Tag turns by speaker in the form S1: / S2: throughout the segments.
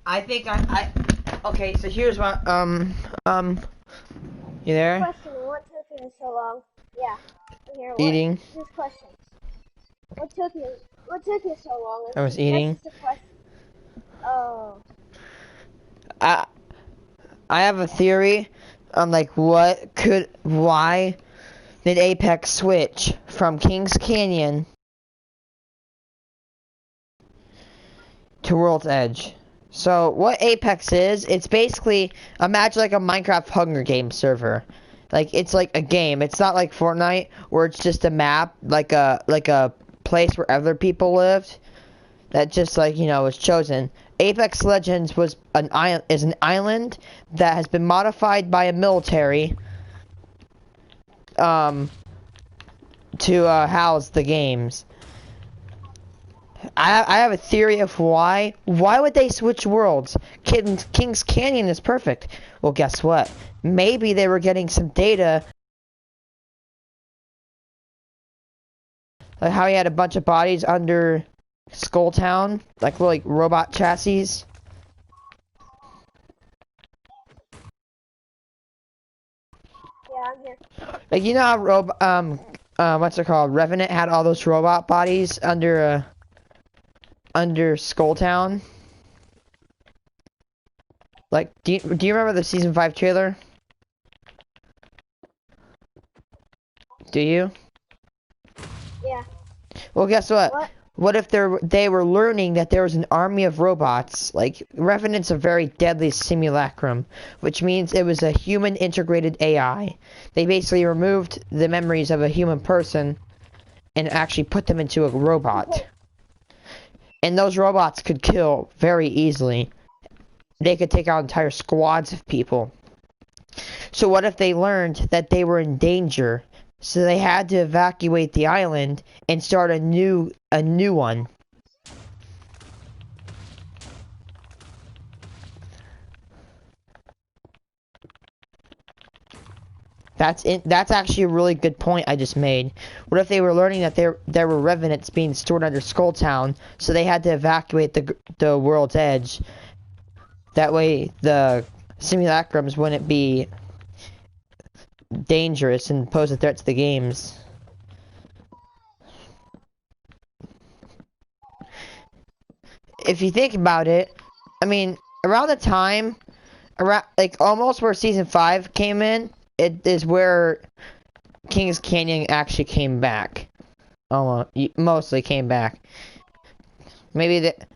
S1: I think okay, so here's what, you there?
S2: Question, what took you so long? Yeah, I'm here. What?
S1: Eating.
S2: This question. What took you so long?
S1: I was
S2: That's
S1: eating.
S2: just a question. Oh.
S1: I, I have a theory on, like, why did Apex switch from Kings Canyon to World's Edge? So, what Apex is, it's basically, imagine like a Minecraft Hunger Games server. Like, it's like a game. It's not like Fortnite, where it's just a map, like a place where other people lived, that just, like, you know, was chosen. Apex Legends was an island that has been modified by a military, to, house the games. I have a theory of why. Why would they switch worlds? King's Canyon is perfect. Well, guess what? Maybe they were getting some data. Like how he had a bunch of bodies under Skull Town. Like robot chassis.
S2: Yeah, I'm here.
S1: Like, you know how what's it called? Revenant had all those robot bodies under Skull Town? Like, do you remember the Season 5 trailer? Do you?
S2: Yeah.
S1: Well, guess what?
S2: What?
S1: What if they were learning that there was an army of robots? Like, Revenant's a very deadly simulacrum, which means it was a human integrated AI. They basically removed the memories of a human person and actually put them into a robot. And those robots could kill very easily. They could take out entire squads of people. So what if they learned that they were in danger? So they had to evacuate the island and start a new one. That's actually a really good point I just made. What if they were learning that there were revenants being stored under Skull Town, so they had to evacuate the world's edge. That way the simulacrums wouldn't be dangerous and pose a threat to the games. If you think about it, I mean, around the time, around like almost where season 5 came in, it is where Kings Canyon actually came back. Almost, mostly came back. Maybe that,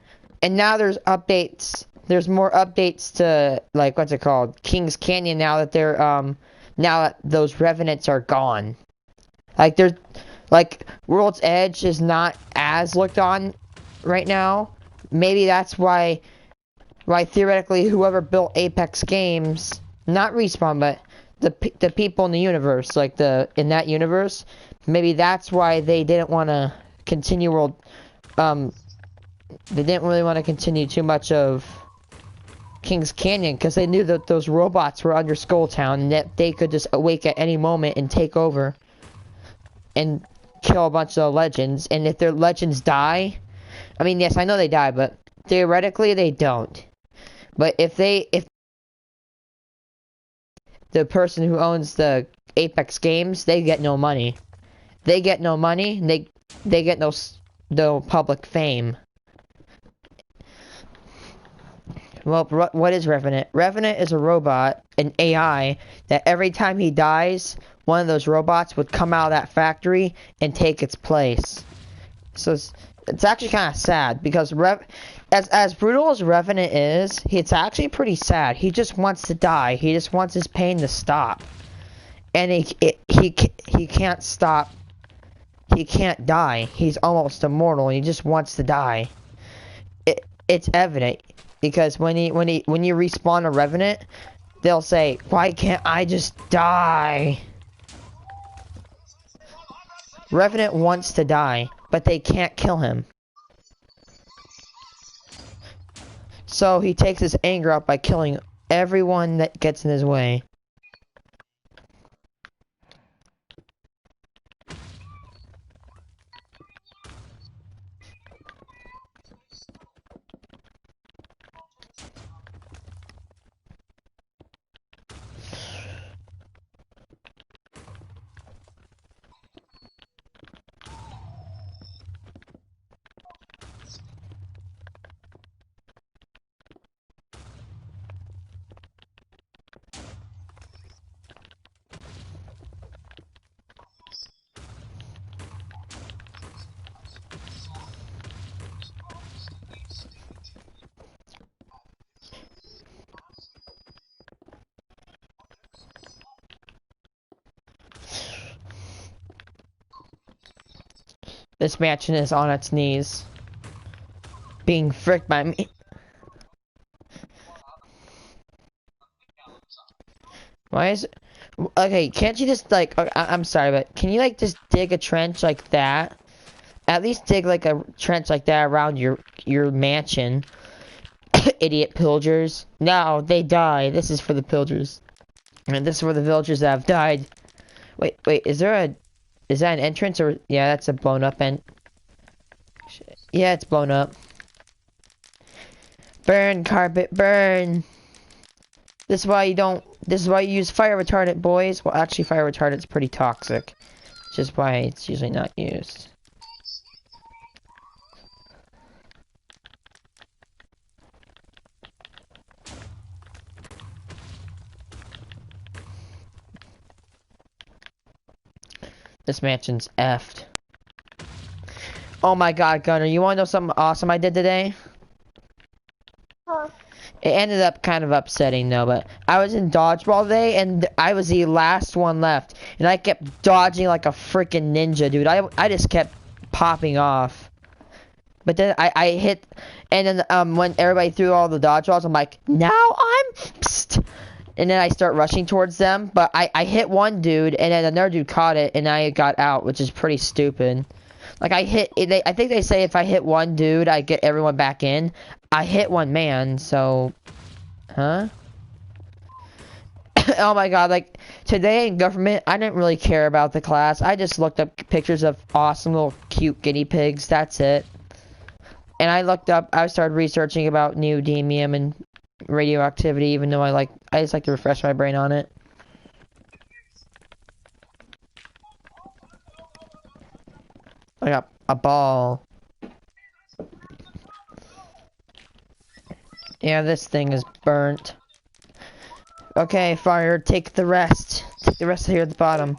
S1: and now there's updates. There's more updates to, like, what's it called? Kings Canyon, now that they're now that those revenants are gone. Like, there's like World's Edge is not as looked on right now. Maybe that's why theoretically whoever built Apex Games, not Respawn, but the people in the universe, like in that universe, maybe that's why they didn't want to continue they didn't really want to continue too much of Kings Canyon, because they knew that those robots were under Skull Town and that they could just awake at any moment and take over and kill a bunch of the legends. And if their legends die, I mean, yes, I know they die, but theoretically they don't. But if the person who owns the Apex Games, they get no money. They get no money, and they get no public fame. Well, what is Revenant? Revenant is a robot, an AI, that every time he dies, one of those robots would come out of that factory and take its place. So it's actually kind of sad, because as brutal as Revenant is, it's actually pretty sad. He just wants to die. He just wants his pain to stop, and he can't stop. He can't die. He's almost immortal. And he just wants to die. It's evident, because when you respawn a Revenant, they'll say, "Why can't I just die?" Revenant wants to die, but they can't kill him. So he takes his anger out by killing everyone that gets in his way. This mansion is on its knees. Being fricked by me. Why is it? Okay, can't you just like, I'm sorry, but can you like just dig a trench like that? At least dig like a trench like that around your mansion. Idiot pillagers. No, they die. This is for the pillagers. And this is for the villagers that have died. Wait, is that an entrance or yeah, that's a blown up end. Yeah, it's blown up. Burn, carpet, burn. This is why you use fire retardant, boys. Well, actually, fire retardant's pretty toxic. Which is why it's usually not used. This mansion's effed. Oh my god, Gunner, you wanna know something awesome I did today?
S2: Huh.
S1: It ended up kind of upsetting though, but I was in dodgeball today and I was the last one left. And I kept dodging like a freaking ninja, dude. I just kept popping off. But then I hit, and then when everybody threw all the dodgeballs, I'm like, now I'm psst. And then I start rushing towards them, but I hit one dude, and then another dude caught it, and I got out, which is pretty stupid. Like I think they say if I hit one dude, I get everyone back in. I hit one man, so, huh? Oh my god, like, today in government, I didn't really care about the class. I just looked up pictures of awesome little cute guinea pigs, that's it. And I started researching about neodymium and radioactivity, even though I just like to refresh my brain on it. I got a ball. Yeah, this thing is burnt. Okay, fire, take the rest. Take the rest here at the bottom.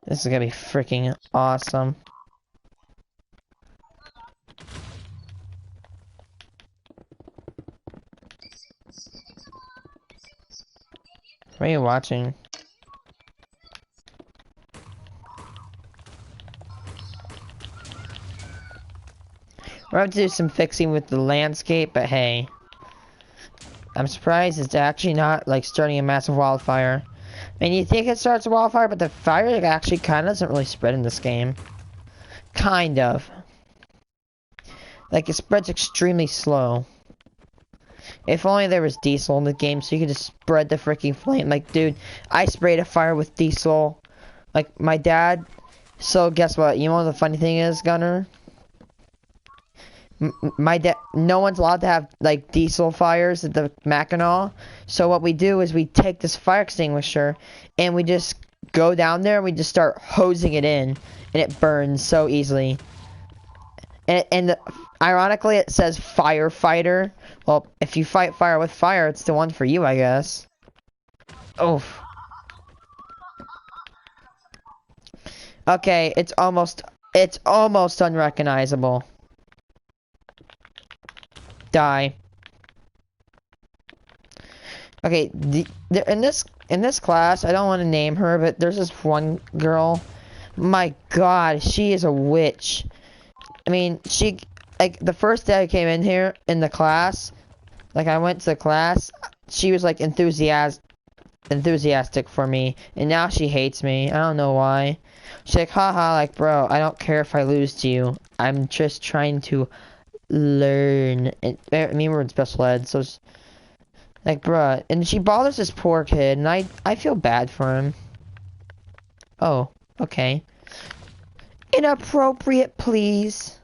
S1: This is gonna be freaking awesome. What are you watching? We're going to do some fixing with the landscape, but hey. I'm surprised it's actually not, like, starting a massive wildfire. I mean, you think it starts a wildfire, but the fire actually kind of doesn't really spread in this game. Kind of. Like, it spreads extremely slow. If only there was diesel in the game so you could just spread the freaking flame. Like, dude, I sprayed a fire with diesel. Like, my dad... So, guess what? You know what the funny thing is, Gunner? My dad... No one's allowed to have, like, diesel fires at the Mackinac. So what we do is we take this fire extinguisher and we just go down there and we just start hosing it in. And it burns so easily. Ironically, it says firefighter. Well, if you fight fire with fire, it's the one for you, I guess. Oof. Okay, it's almost unrecognizable. Die. Okay, in this class, I don't want to name her, but there's this one girl. My God, she is a witch. I mean, like, the first day I came in here, in the class, like, I went to the class, she was, like, enthusiastic for me, and now she hates me. I don't know why. She's like, haha, like, bro, I don't care if I lose to you. I'm just trying to learn. And, I mean, we're in special ed, so it's, like, bruh, and she bothers this poor kid, and I feel bad for him. Oh, okay. Inappropriate, please.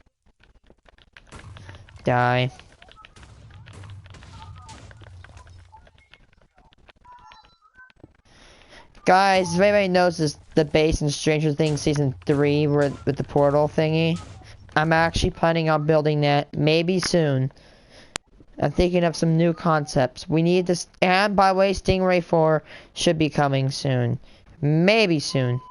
S1: Die. Guys, if anybody knows this, the base in Stranger Things Season 3 with the portal thingy, I'm actually planning on building that maybe soon. I'm thinking of some new concepts. We need this, and by the way, Stingray 4 should be coming soon. Maybe soon.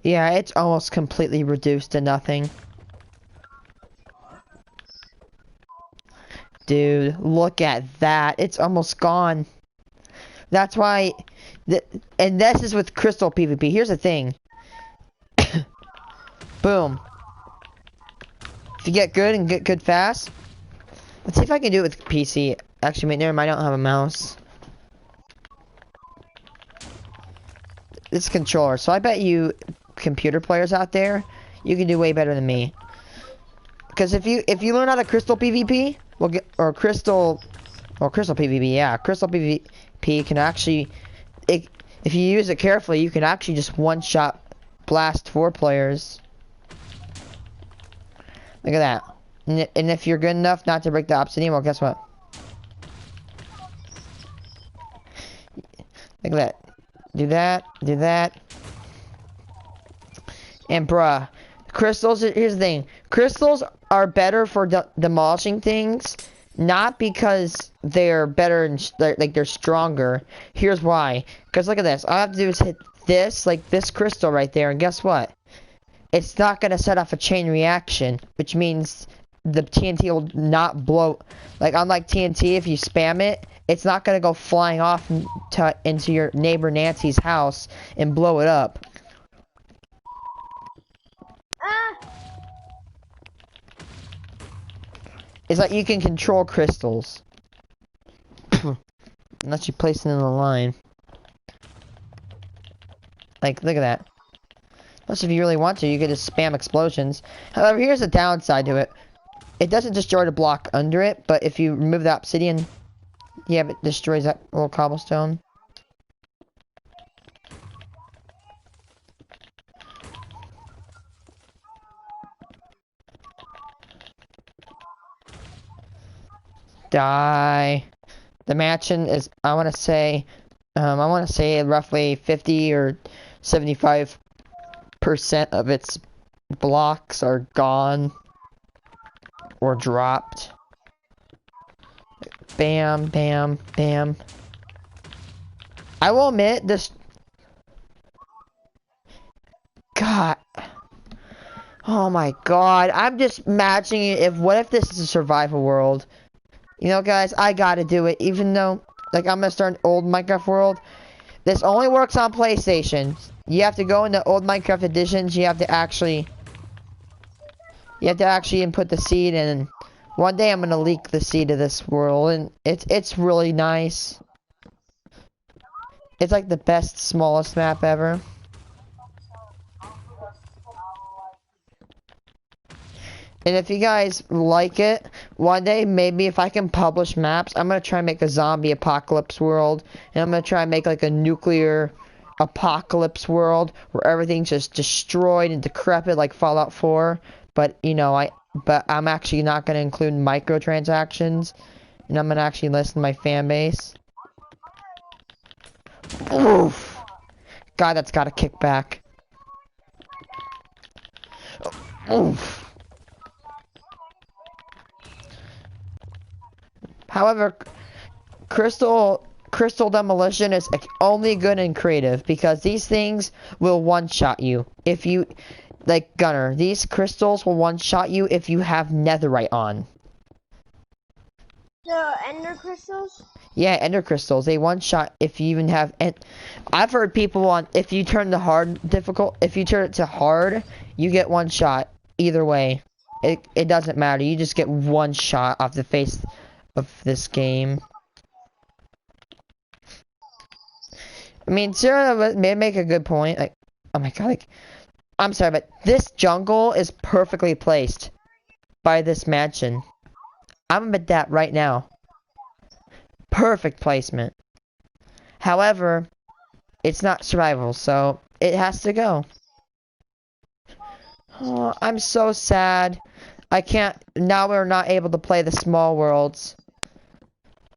S1: Yeah, it's almost completely reduced to nothing. Dude, look at that. It's almost gone. That's why... and this is with crystal PvP. Here's the thing. Boom. If you get good and get good fast... Let's see if I can do it with PC. Actually, wait, never mind. I don't have a mouse. It's controller. So I bet you computer players out there, you can do way better than me. Because if you learn how to crystal PvP, crystal PvP, yeah, crystal PvP can actually, if you use it carefully, you can actually just one-shot blast 4 players. Look at that. And if you're good enough not to break the obsidian, well, guess what? Look at that. Do that. And bruh, crystals, here's the thing. Crystals are better for demolishing things, not because they're better and like they're stronger. Here's why. Because look at this. All I have to do is hit this, like this crystal right there, and guess what? It's not going to set off a chain reaction, which means the TNT will not blow. Like, unlike TNT, if you spam it, it's not going to go flying off into your neighbor Nancy's house and blow it up. It's like you can control crystals. Unless you place it in the line. Like, look at that. Plus, if you really want to, you could just spam explosions. However, here's the downside to it. It doesn't destroy the block under it, but if you remove the obsidian, yeah, it destroys that little cobblestone. Die. The mansion is, I want to say roughly 50 or 75% of its blocks are gone or dropped. Bam, bam, bam. I will admit this. God. Oh my God. I'm just imagining what if this is a survival world? You know, guys, I gotta do it. Even though, like, I'm gonna start an old Minecraft world. This only works on PlayStation. You have to go into old Minecraft editions. You have to actually input the seed, and one day I'm gonna leak the seed of this world, and it's really nice. It's like the best, smallest map ever. And if you guys like it, one day, maybe if I can publish maps, I'm gonna try and make a zombie apocalypse world, and I'm gonna try and make like a nuclear apocalypse world where everything's just destroyed and decrepit like Fallout 4. But you know, I'm actually not gonna include microtransactions, and I'm gonna actually listen to my fan base. Oof! God, that's gotta kick back. Oof! However, crystal demolition is only good in creative because these things will one-shot you if you, like Gunner. These crystals will one-shot you if you have netherite on.
S2: The ender crystals?
S1: Yeah, ender crystals. They one-shot if you even have. I've heard people if you turn if you turn it to hard, you get one shot. Either way, it doesn't matter. You just get one shot off the face of this game. I mean, Sarah may make a good point. Like, oh my God, like, I'm sorry, but this jungle is perfectly placed by this mansion. I'm gonna admit that right now. Perfect placement. However, it's not survival, so it has to go. Oh, I'm so sad. I can't. Now we're not able to play the small worlds.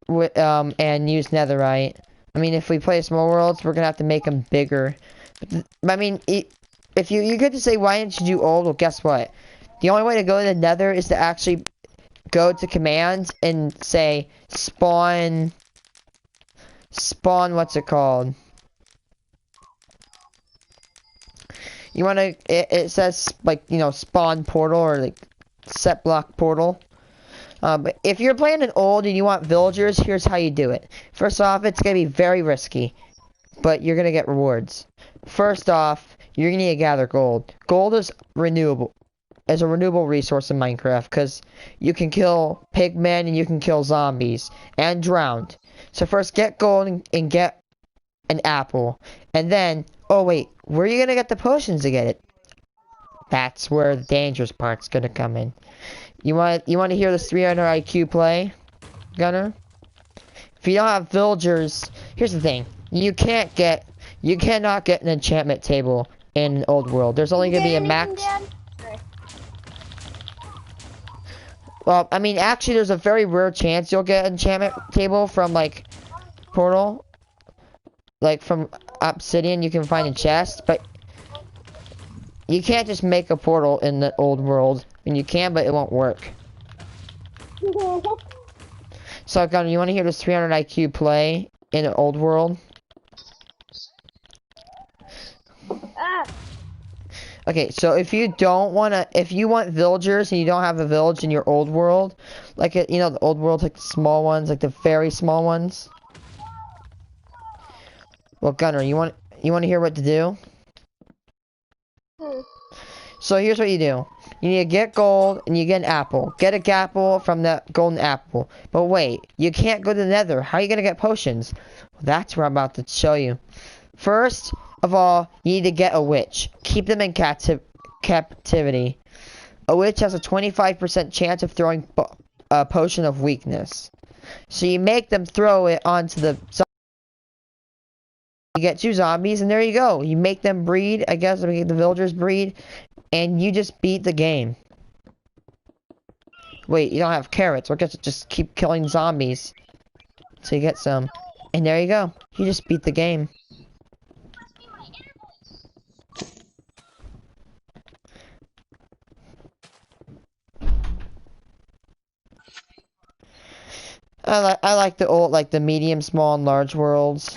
S1: And use netherite. I mean, if we play small worlds, we're gonna have to make them bigger. I mean, if you could just say, why didn't you do old? Well, guess what? The only way to go to the nether is to actually go to commands and say spawn what's it called? You wanna, it says, like, you know, spawn portal or, like, set block portal. But if you're playing an old and you want villagers, here's how you do it. First off, it's gonna be very risky, but you're gonna get rewards. First off, you're gonna need to gather gold. Gold is renewable. Is a renewable resource in Minecraft because you can kill pigmen and you can kill zombies and drowned. So first get gold and get an apple, and then oh wait, where are you gonna get the potions to get it? That's where the dangerous part's gonna come in. You want to hear this 300 IQ play, Gunner? If you don't have villagers, here's the thing: you cannot get an enchantment table in an old world. There's only gonna be a max. Well, I mean, actually, there's a very rare chance you'll get an enchantment table from, like, Portal. Like, from Obsidian, you can find a chest, but you can't just make a portal in the old world. And you can, but it won't work. So, Gunner, you want to hear this 300 IQ play in an old world? Okay, so if you want villagers and you don't have a village in your old world, like, you know, the old world, like the small ones, like the very small ones. Well, Gunner, you want to hear what to do? So here's what you do. You need to get gold and you get an apple. Get a apple from that golden apple. But wait, you can't go to the nether. How are you going to get potions? Well, that's what I'm about to show you. First of all, you need to get a witch. Keep them in captivity. A witch has a 25% chance of throwing a potion of weakness. So you make them throw it onto the zombie. You get 2 zombies, and there you go. You make them breed, I guess, make the villagers breed, and you just beat the game. Wait, you don't have carrots. Or just keep killing zombies till you get some. And there you go. You just beat the game. I like the old, like the medium, small, and large worlds.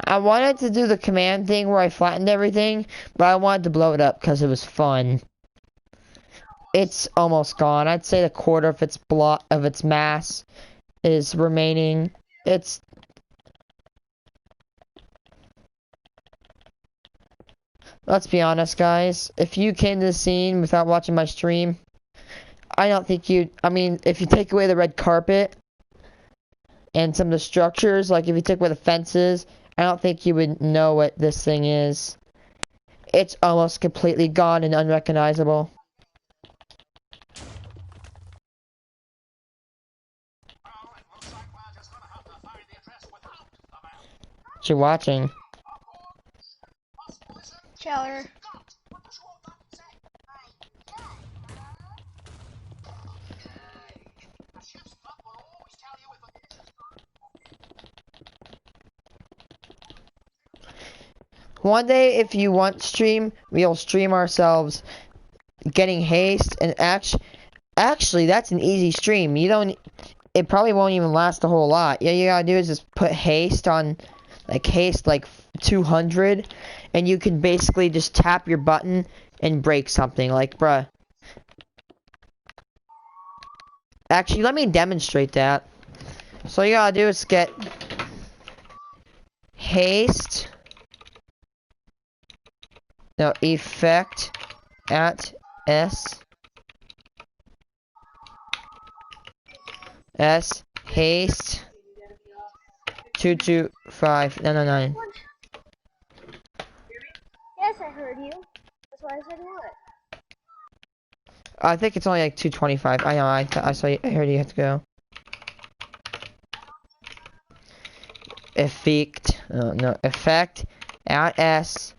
S1: I wanted to do the command thing where I flattened everything, but I wanted to blow it up because it was fun. It's almost gone. I'd say a quarter of its mass is remaining. Let's be honest, guys. If you came to the scene without watching my stream, I don't think I mean, if you take away the red carpet and some of the structures, like if you take away the fences, I don't think you would know what this thing is. It's almost completely gone and unrecognizable. What you watching?
S2: Cheller.
S1: One day, if you want stream, we'll stream ourselves getting haste, and actually, that's an easy stream. It probably won't even last a whole lot. Yeah, you gotta do is just put haste on, haste 200, and you can basically just tap your button and break something. Like, bruh. Actually, let me demonstrate that. So all you gotta do is get haste. No, effect at S haste 225
S2: Yes, I heard you. That's why I said what?
S1: I think it's only 225. I know. I heard you have to go. effect at S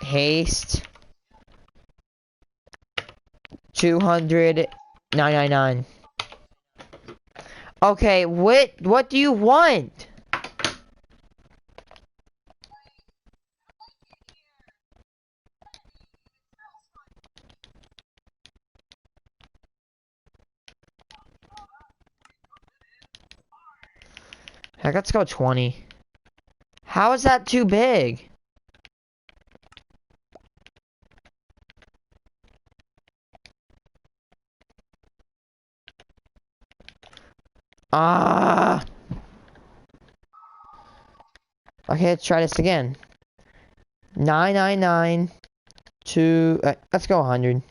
S1: haste 200,999. Okay, what do you want? Heck, let's go 20. How is that too big? Ah. Okay, let's try this again. 999 to let's go 100.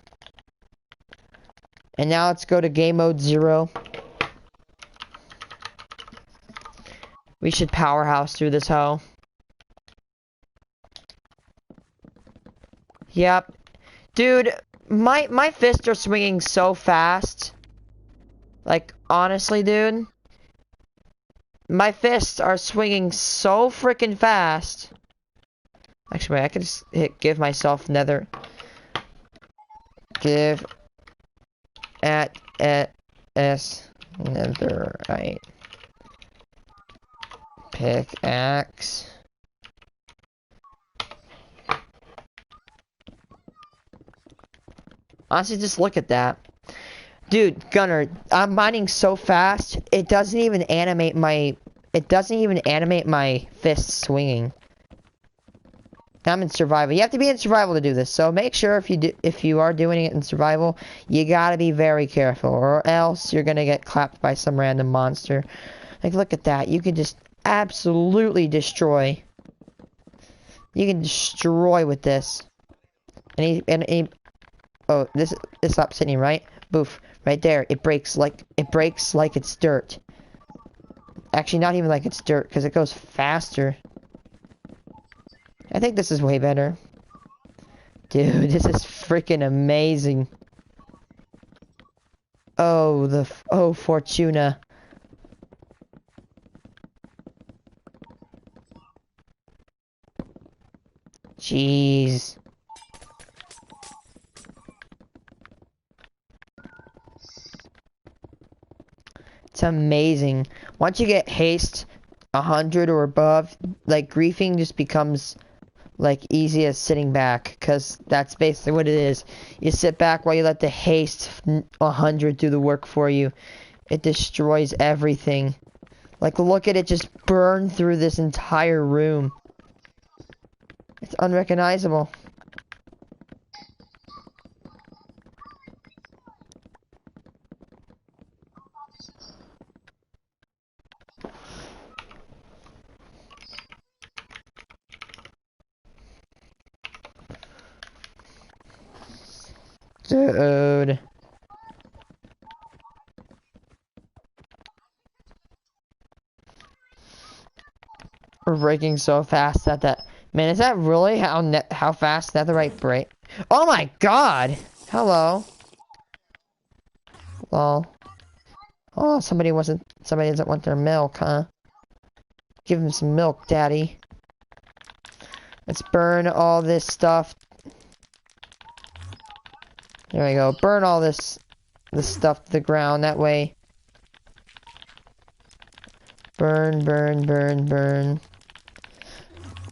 S1: And now let's go to game mode 0. We should powerhouse through this hoe. Yep. Dude, my fists are swinging so fast. Like, honestly, dude. My fists are swinging so freaking fast. Actually, wait, I could just give myself nether. Give at S netherite. Pickaxe. Honestly, just look at that. Dude, Gunner, I'm mining so fast, it doesn't even animate my fists swinging. I'm in survival. You have to be in survival to do this, so make sure if you are doing it in survival, you gotta be very careful, or else you're gonna get clapped by some random monster. Like, look at that. You can just absolutely destroy. You can destroy with this. Oh, this obsidian, right? Boof. Right there. It breaks like it's dirt. Actually, not even like it's dirt, because it goes faster. I think this is way better. Dude, this is freaking amazing. Oh, Fortuna. Jeez. It's amazing. Once you get haste 100 or above, like, griefing just becomes like easy as sitting back, because that's basically what it is. You sit back while you let the haste 100 do the work for you. It destroys everything. Like, look at it just burn through this entire room. It's unrecognizable. Dude. We're breaking so fast that man, is that really how fast netherite break? Oh my god! Hello. Lol. Oh, somebody doesn't want their milk, huh? Give them some milk, daddy. Let's burn all this stuff. There we go. Burn all this stuff to the ground. That way. Burn, burn, burn, burn.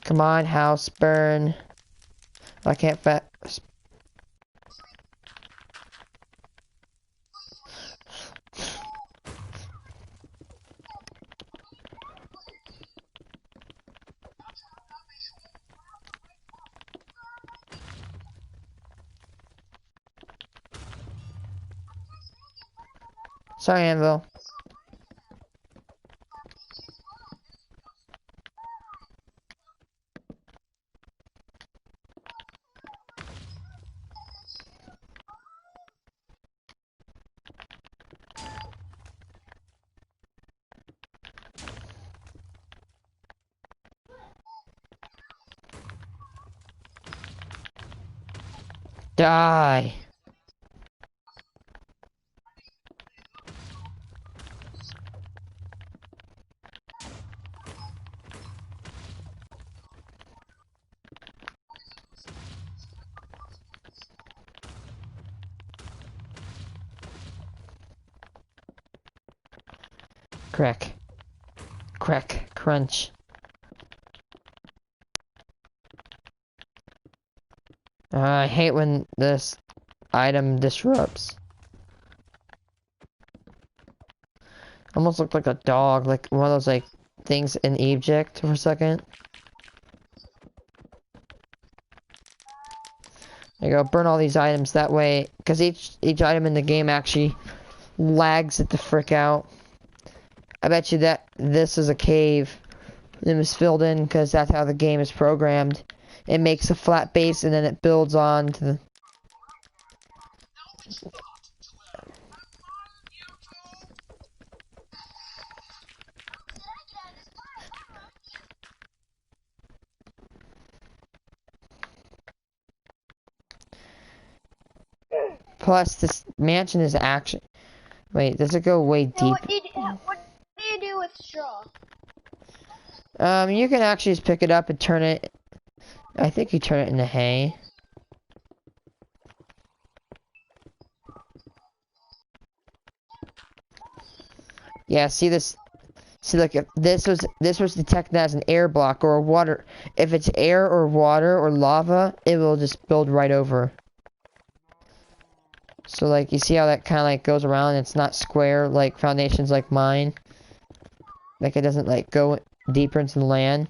S1: Come on, house, burn. I can't Sorry, Anvil. Die. Crack. Crack. Crunch. I hate when this item disrupts. Almost looked like a dog, like one of those like things in Egypt for a second. There you go, burn all these items that way, because each item in the game actually lags it the frick out. I bet you that this is a cave. It was filled in because that's how the game is programmed. It makes a flat base and then it builds on to the... Plus, this mansion is actually... Wait, does it go way deep?
S2: What do you do with straw?
S1: You can actually just pick it up and turn it... I think you turn it into hay. Yeah, see this... See, look, if this was detected as an air block or a water... If it's air or water or lava, it will just build right over. So, like, you see how that kind of, like, goes around? It's not square, like, foundations like mine. Like, it doesn't, like, go deeper into the land.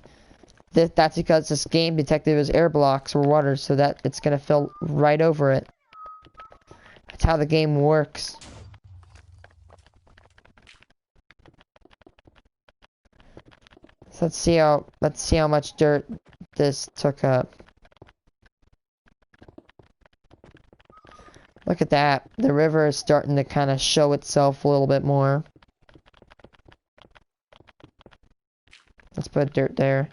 S1: That's because this game detected it as air blocks or water, so that it's gonna fill right over it. That's how the game works. So let's see how much dirt this took up. Look at that. The river is starting to kind of show itself a little bit more. Let's put dirt there.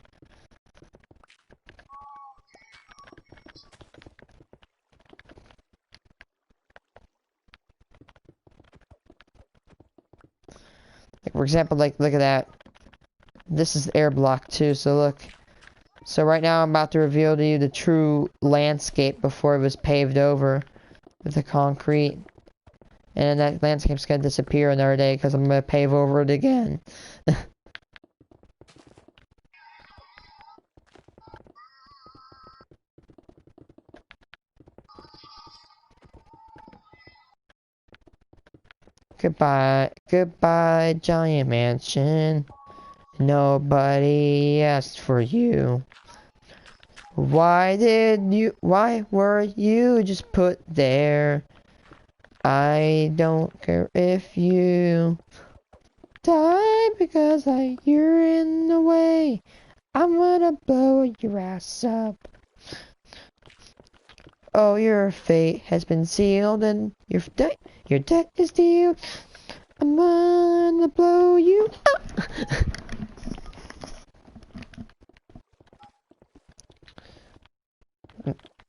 S1: Like, for example, like, look at that. This is air block too, so look. So right now I'm about to reveal to you the true landscape before it was paved over with the concrete. And that landscape's gonna disappear another day because I'm gonna pave over it again. Goodbye, goodbye, giant mansion. Nobody asked for you. Why were you just put there? I don't care if you die because you're in the way. I'm gonna blow your ass up. Oh, your fate has been sealed and your debt is due. I'm gonna blow you up.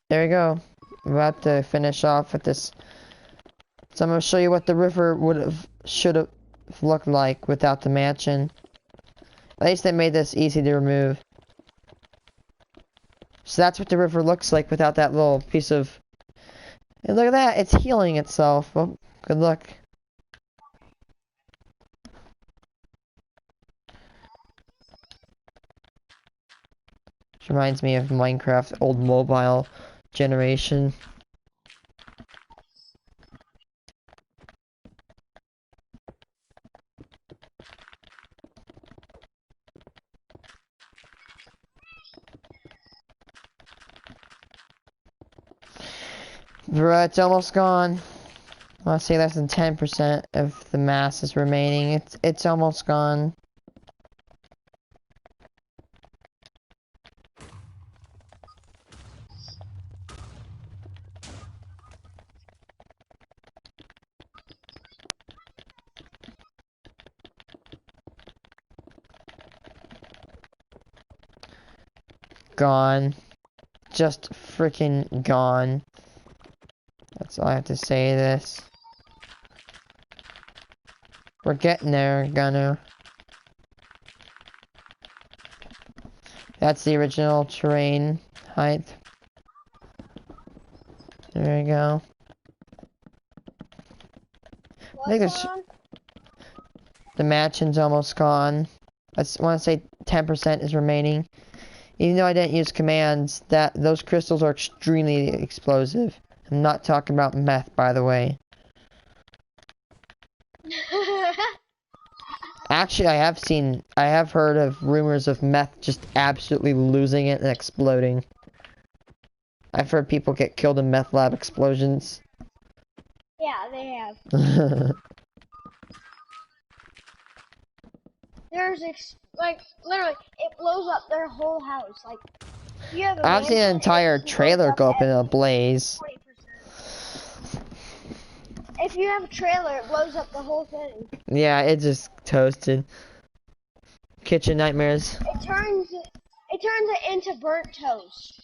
S1: There we go. I'm about to finish off with this. So I'm gonna show you what the river should have looked like without the mansion. At least they made this easy to remove. So that's what the river looks like without that little piece of... And look at that, it's healing itself. Well, good luck. Which reminds me of Minecraft old mobile generation. Bruh, it's almost gone. I want to say less than 10% of the mass is remaining. It's almost gone. Gone. Just freaking gone. That's all I have to say to this. We're getting there, Gunner. That's the original terrain height. There we go. I think there's... The mansion's almost gone. I want to say 10% is remaining. Even though I didn't use commands, those crystals are extremely explosive. I'm not talking about meth, by the way. Actually, I have heard of rumors of meth just absolutely losing it and exploding. I've heard people get killed in meth lab explosions.
S2: Yeah, they have. There's like literally, it blows up their whole house. Like, if you have a
S1: I've seen an
S2: mansion,
S1: entire
S2: it blows
S1: trailer
S2: up
S1: go up in a
S2: everything.
S1: blaze.
S2: 20%. If you have a trailer, it blows up the whole thing.
S1: Yeah, it just toasted. Kitchen nightmares.
S2: It turns it into burnt toast.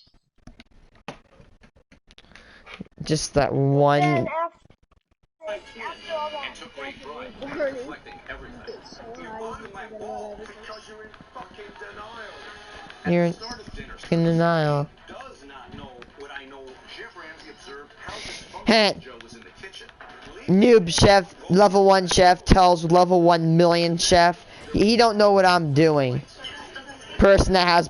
S1: Just that
S2: Then
S1: one.
S2: after all that burning, you get so high you forget about everything.
S1: You're in denial. Hey, noob chef, level 1 chef tells level 1 million chef, he don't know what I'm doing. Person that has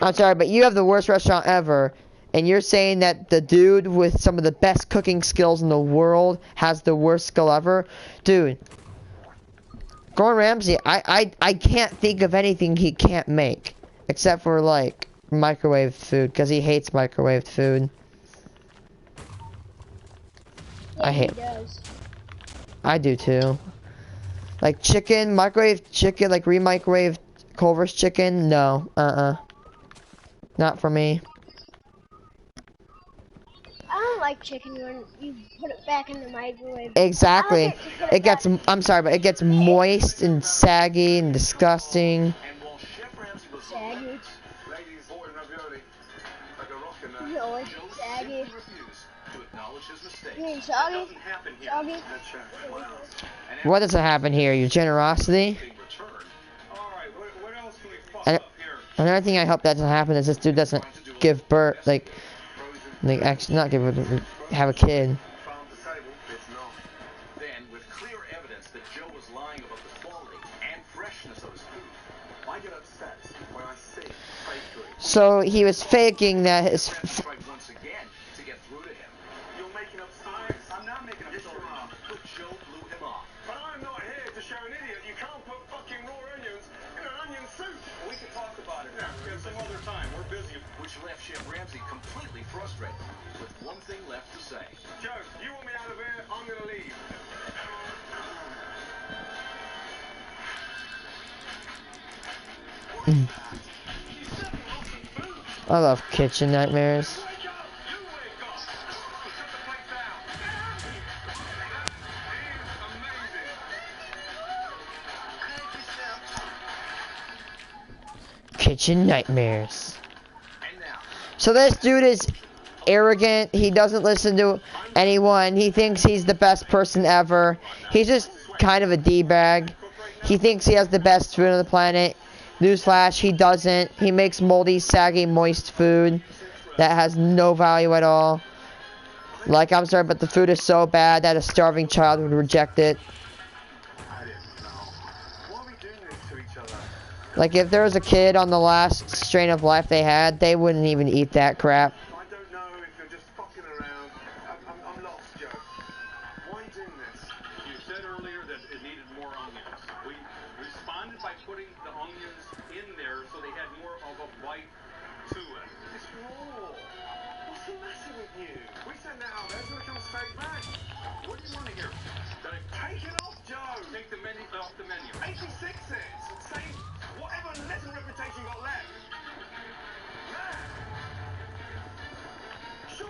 S1: I'm sorry, but you have the worst restaurant ever, and you're saying that the dude with some of the best cooking skills in the world has the worst skill ever? Dude, Gordon Ramsay, I can't think of anything he can't make, except for, like, microwave food, because he hates microwave food.
S2: Yeah,
S1: I hate.
S2: he does.
S1: I do too. Like chicken, microwave chicken, like re-microwave Culver's chicken. No, not for me.
S2: I don't like chicken when you put it back in the microwave.
S1: Exactly.
S2: I like it to put
S1: It gets. I'm sorry, but it gets moist and saggy and disgusting.
S2: saggy. No, it's saggy. You mean soggy? Soggy?
S1: What doesn't happen here? Your generosity. And another thing I hope that doesn't happen is this dude doesn't give birth, like actually not give birth, have a kid. So he was faking that his. I love kitchen nightmares. Kitchen nightmares. So this dude is arrogant. He doesn't listen to anyone. He thinks he's the best person ever. He's just kind of a D-bag. He thinks he has the best food on the planet. Newsflash, he doesn't. He makes moldy, saggy, moist food that has no value at all. Like, I'm sorry, but the food is so bad that a starving child would reject it. Like, if there was a kid on the last strain of life they had, they wouldn't even eat that crap.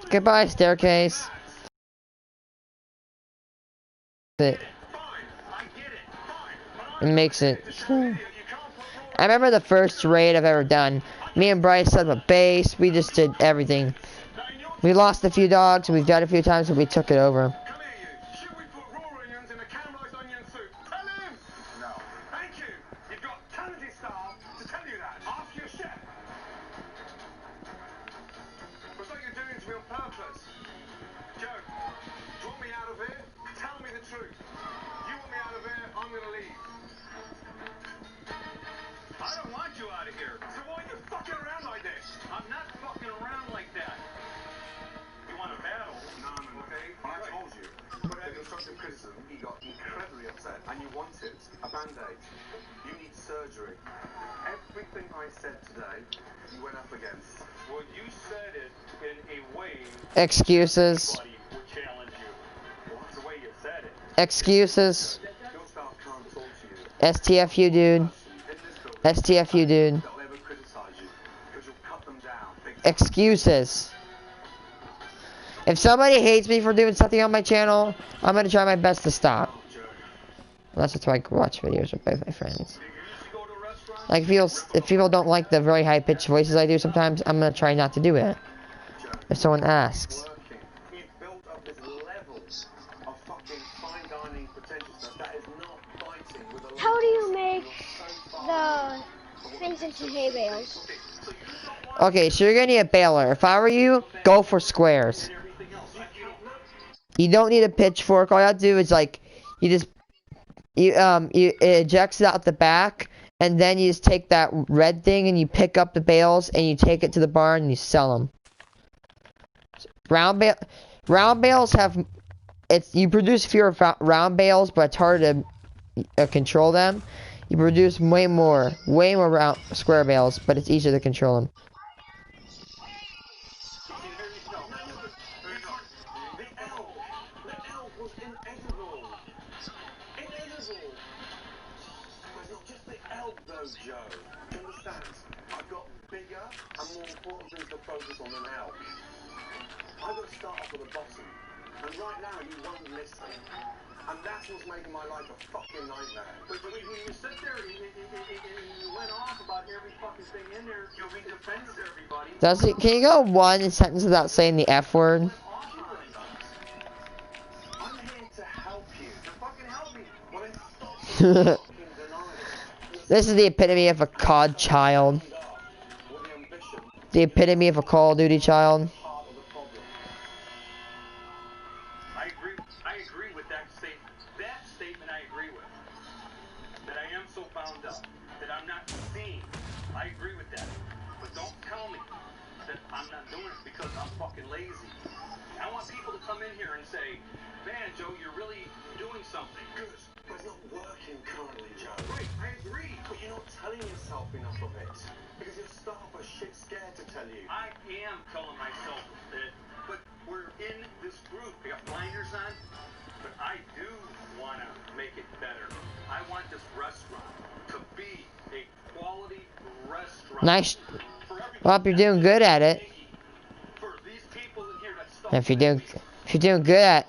S1: Goodbye, staircase. It makes it. I remember the first raid I've ever done. Me and Bryce set up a base. We just did everything. We lost a few dogs, and we've died a few times, but we took it over.
S3: And you wanted a band-aid. You need surgery. Everything I said today, you went up against. Well, you said it in a way
S1: Excuses.
S3: anybody would challenge you. Well, that's the way you said it.
S1: Excuses.
S3: Your staff can't talk to you.
S1: STFU, dude. STFU, dude.
S3: They'll ever criticize you because you'll cut them down.
S1: Excuses. If somebody hates me for doing something on my channel, I'm gonna try my best to stop. Unless it's like watch videos with both my friends. Like if people don't like the very high pitched voices I do sometimes, I'm gonna try not to do it. If someone asks.
S2: How do you make the things into hay bales?
S1: Okay, so you're gonna need a baler. If I were you, go for squares. You don't need a pitchfork. All you have to do is like, it ejects it out the back, and then you just take that red thing and you pick up the bales and you take it to the barn and you sell them. Round bales have, you produce fewer round bales, but it's hard to control them. You produce way more round square bales, but it's easier to control them.
S3: Joe, you understand? I've got bigger and more important things to focus on than elk. I've got to start off with the bottom. And right now you won't listen. And that's what's making my life a fucking nightmare. But when you sit there and you went off about every fucking thing in there, you'll be defense everybody.
S1: Can you go one sentence without saying the F word?
S3: I'm here to help you. To fucking help me. Well, then stop fucking denying.
S1: This is the epitome of a COD child. The epitome of a Call of Duty child.
S3: I agree with that statement. That statement I agree with. That I am so bound up. That I'm not seeing. I agree with that. But don't tell me that I'm not doing it because I'm fucking lazy. I want people to come in here and say, man, Joe, you're really doing something. Good. But it's not working currently, Joe. Right, I agree. But you're not telling yourself enough of it. Because your staff are shit scared to tell you. I am telling myself that, but we're in this group. We got blinders on. But I do want to make it better. I want this restaurant to be a quality restaurant.
S1: Nice. Well, you're doing good at it.
S3: For these people in here that stuff.
S1: If you're doing good at.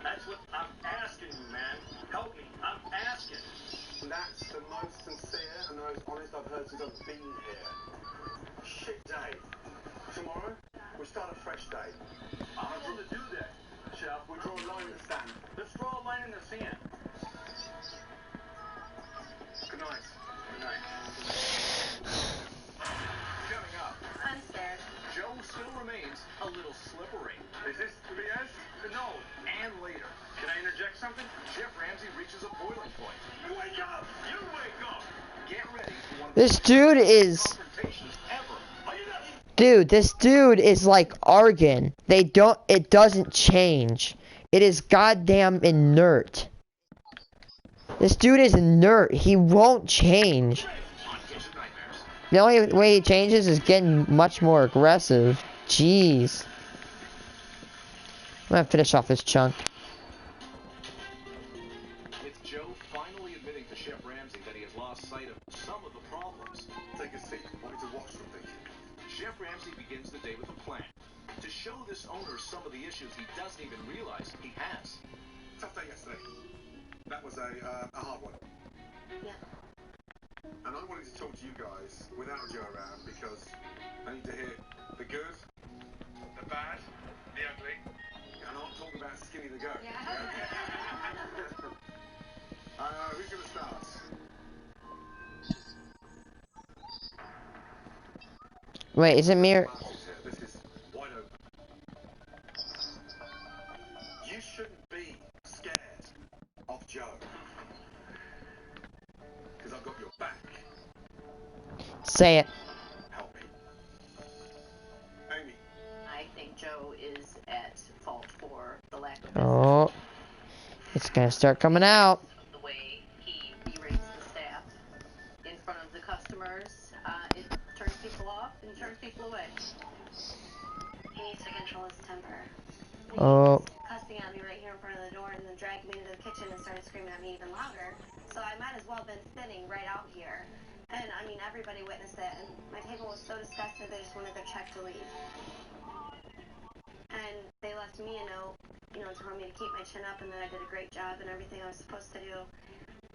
S3: That's what I'm asking you, man. Help me. I'm asking. That's the most sincere and the most honest I've heard since I've been here. Shit day. Tomorrow, we start a fresh day. I'm going to do that, Chef. We draw a line in the sand. Let's draw a line in the sand. Good night. Good night. Coming up.
S4: I'm scared.
S3: Joe still remains a little slippery. Is this BS? No. And later. Can I interject something? Chef Ramsay reaches a boiling point. You wake up! You wake up! Get ready for one of
S1: This dude is.
S3: confrontations ever. Are you ready?
S1: Dude, this dude is like argon. It doesn't change. It is goddamn inert. This dude is inert. He won't change. The only way he changes is getting much more aggressive. Jeez. I'm gonna finish off this chunk.
S3: With Joe finally admitting to Chef Ramsay that he has lost sight of some of the problems. Take a seat. I want you to watch something. Chef Ramsay begins the day with a plan to show this owner some of the issues he doesn't even realize he has. Tough day yesterday. That was a hard one.
S4: Yeah.
S3: And I wanted to talk to you guys without Joe around because I need to hear the good, the bad, the ugly. And I'm talking about Skinny the Goat.
S4: Yeah.
S3: Who's going to start?
S1: Wait, is it me or...
S3: This is wide open. You shouldn't be scared of Joe. Because I've got your back.
S1: Say it.
S3: Help me. Amy.
S4: I think Joe is at fault for the lack of.
S1: Oh. It's gonna start coming out.
S4: The way he berates the staff in front of the customers, it turns people off and turns people away.
S5: He needs to control his temper.
S1: Oh.
S5: He was cussing at me right here in front of the door and then dragged me into the kitchen and started screaming at me even louder. So I might as well have been sitting right out here. And I mean, everybody witnessed it, and my table was so disgusted they just wanted their check to leave. And they left me a note, you know, telling me to keep my chin up and that I did a great job and everything I was supposed to do.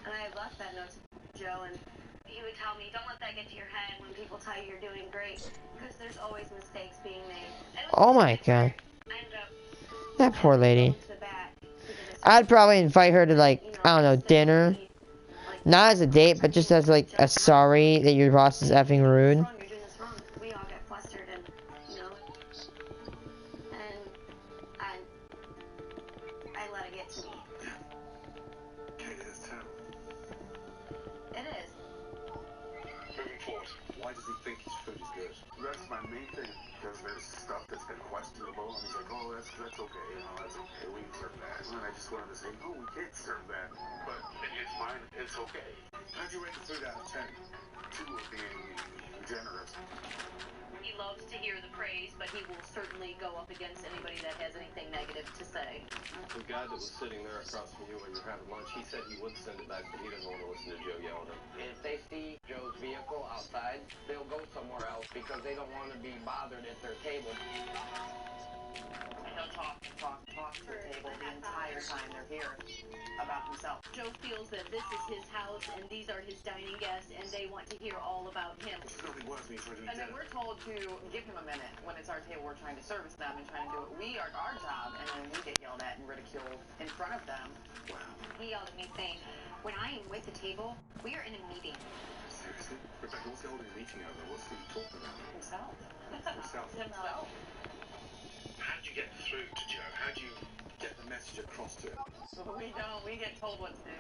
S5: And I had left that note to Joe, and he would tell me, don't let that get to your head when people tell you you're doing great, because there's always mistakes being made.
S1: Oh my god.
S5: I ended up
S1: That poor lady.
S5: going to the back because
S1: I'd probably invite her to, like,
S5: you know,
S1: I don't know, dinner.
S5: like,
S1: Not as a date, but just as, like, a sorry that your boss is effing rude.
S5: You're doing this wrong. We all get flustered and, you know, and I let it get to me.
S3: Kate, it's terrible.
S5: It is.
S3: Moving forward, why does he think his food is good? That's my main thing, because there's stuff that's been questionable, and he's like, oh, that's okay, you know, that's okay, we can serve that. And I just wanted to say, no, we can't serve that, but it's mine, it's okay. How'd you rate the food out of 10? 2 of being generous.
S4: He loves to hear the praise, but he will certainly go up against anybody that has anything negative to say.
S6: The guy that was sitting there across from you when you were having lunch, he said he would send it back, but he doesn't want to listen to Joe yell at him.
S7: If they see Joe's vehicle outside, they'll go somewhere else because they don't want to be bothered at their table.
S4: And he'll talk to the table the entire time they're here about himself. Joe feels that this is his house and these are his dining guests and they want to hear all about him.
S3: There's nothing worse than you trying to do
S8: And then
S3: dinner.
S8: we're told to give him a minute when it's our table. We're trying to service them and trying to do what we are our job, and then we get yelled at and ridiculed in front of them.
S3: Wow.
S5: He yelled at me saying, when I am with the table, we are in a meeting.
S3: Seriously? Rebecca, what's the holding meeting over? What's he talking about?
S8: Himself.
S3: Himself.
S8: Himself.
S3: How did you get through to Joe? How do you get the message across to him?
S8: We don't. We get told what to do.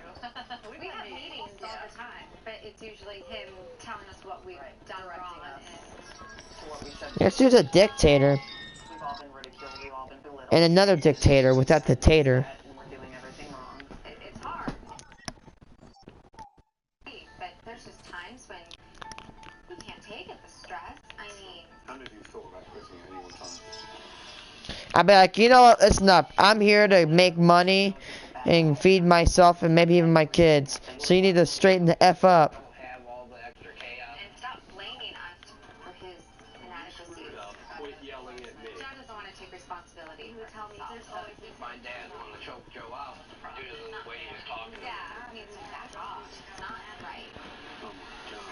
S5: We have meetings all the time, but it's usually him telling us what we've done wrong.
S8: Directing us to what we said.
S1: This dude's a dictator.
S8: We've all been ridiculed. We've all been belittled.
S1: And another dictator without the tater.
S8: And we're doing everything wrong.
S5: It's hard. But there's just times when you can't take it, the stress. I mean,
S3: How many of you thought about quitting at any one time?
S1: I'd be like, you know what, listen up. I'm here to make money and feed myself and maybe even my kids. So you need to straighten the F up.
S7: Don't have all the extra chaos.
S5: and stop blaming us for his inadequacies.
S6: Quit yelling at me.
S5: John doesn't want to take responsibility. He would tell me there's always this.
S7: My dad wanted to choke Joe out due to the way he was talking to me.
S5: Yeah, I mean, to back off. It's not right.
S3: Oh my God.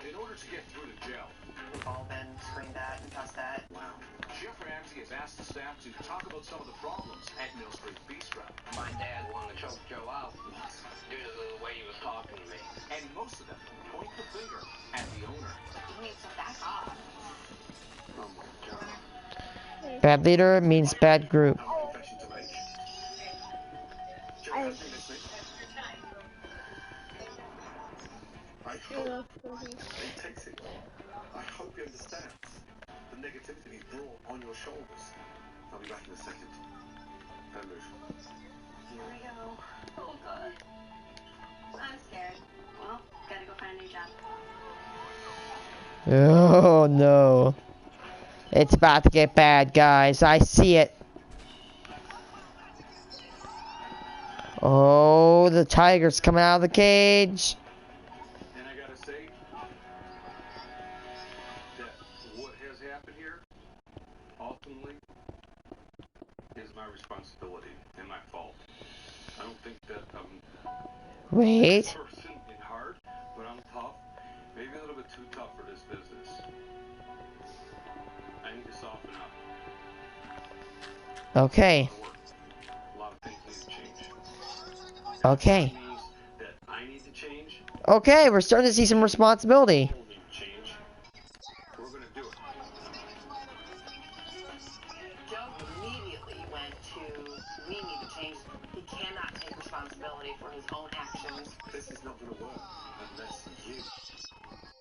S3: In order to get through to Joe,
S8: We've all been screamed at and cussed at.
S3: wow. Chef Ramsay has asked the staff to talk about some of the problems at Mill Street Bistro.
S7: My dad wanted to choke Joe out due to the way he was talking to me.
S3: And most of them point the finger at the owner.
S5: He needs to back off.
S3: Oh my God.
S1: Bad leader means bad group.
S3: I have a confession to make. Joe has been listening. I hope he takes it. I hope he understands the negativity he brought on your shoulders. I'll be back in a second. Don't move.
S5: Here we go. Oh, God. I'm scared. Well, gotta go find a new job.
S1: Oh no. It's about to get bad, guys. I see it. Oh, the tiger's coming out of the cage.
S3: And I gotta say that what has happened here, ultimately, is my responsibility and my fault. I don't think that I'm
S1: Wait.
S3: a person in heart, but I'm tough. Maybe a little bit too tough for this business. I need to soften up.
S1: Okay.
S3: A lot of things need to change.
S1: Okay.
S3: That means that I need to change.
S1: Okay, we're starting to see some responsibility.
S3: People need to change. We're gonna do it.
S4: Joe immediately went to, we need to change. He cannot take responsibility for his own actions.
S3: This is not gonna work unless you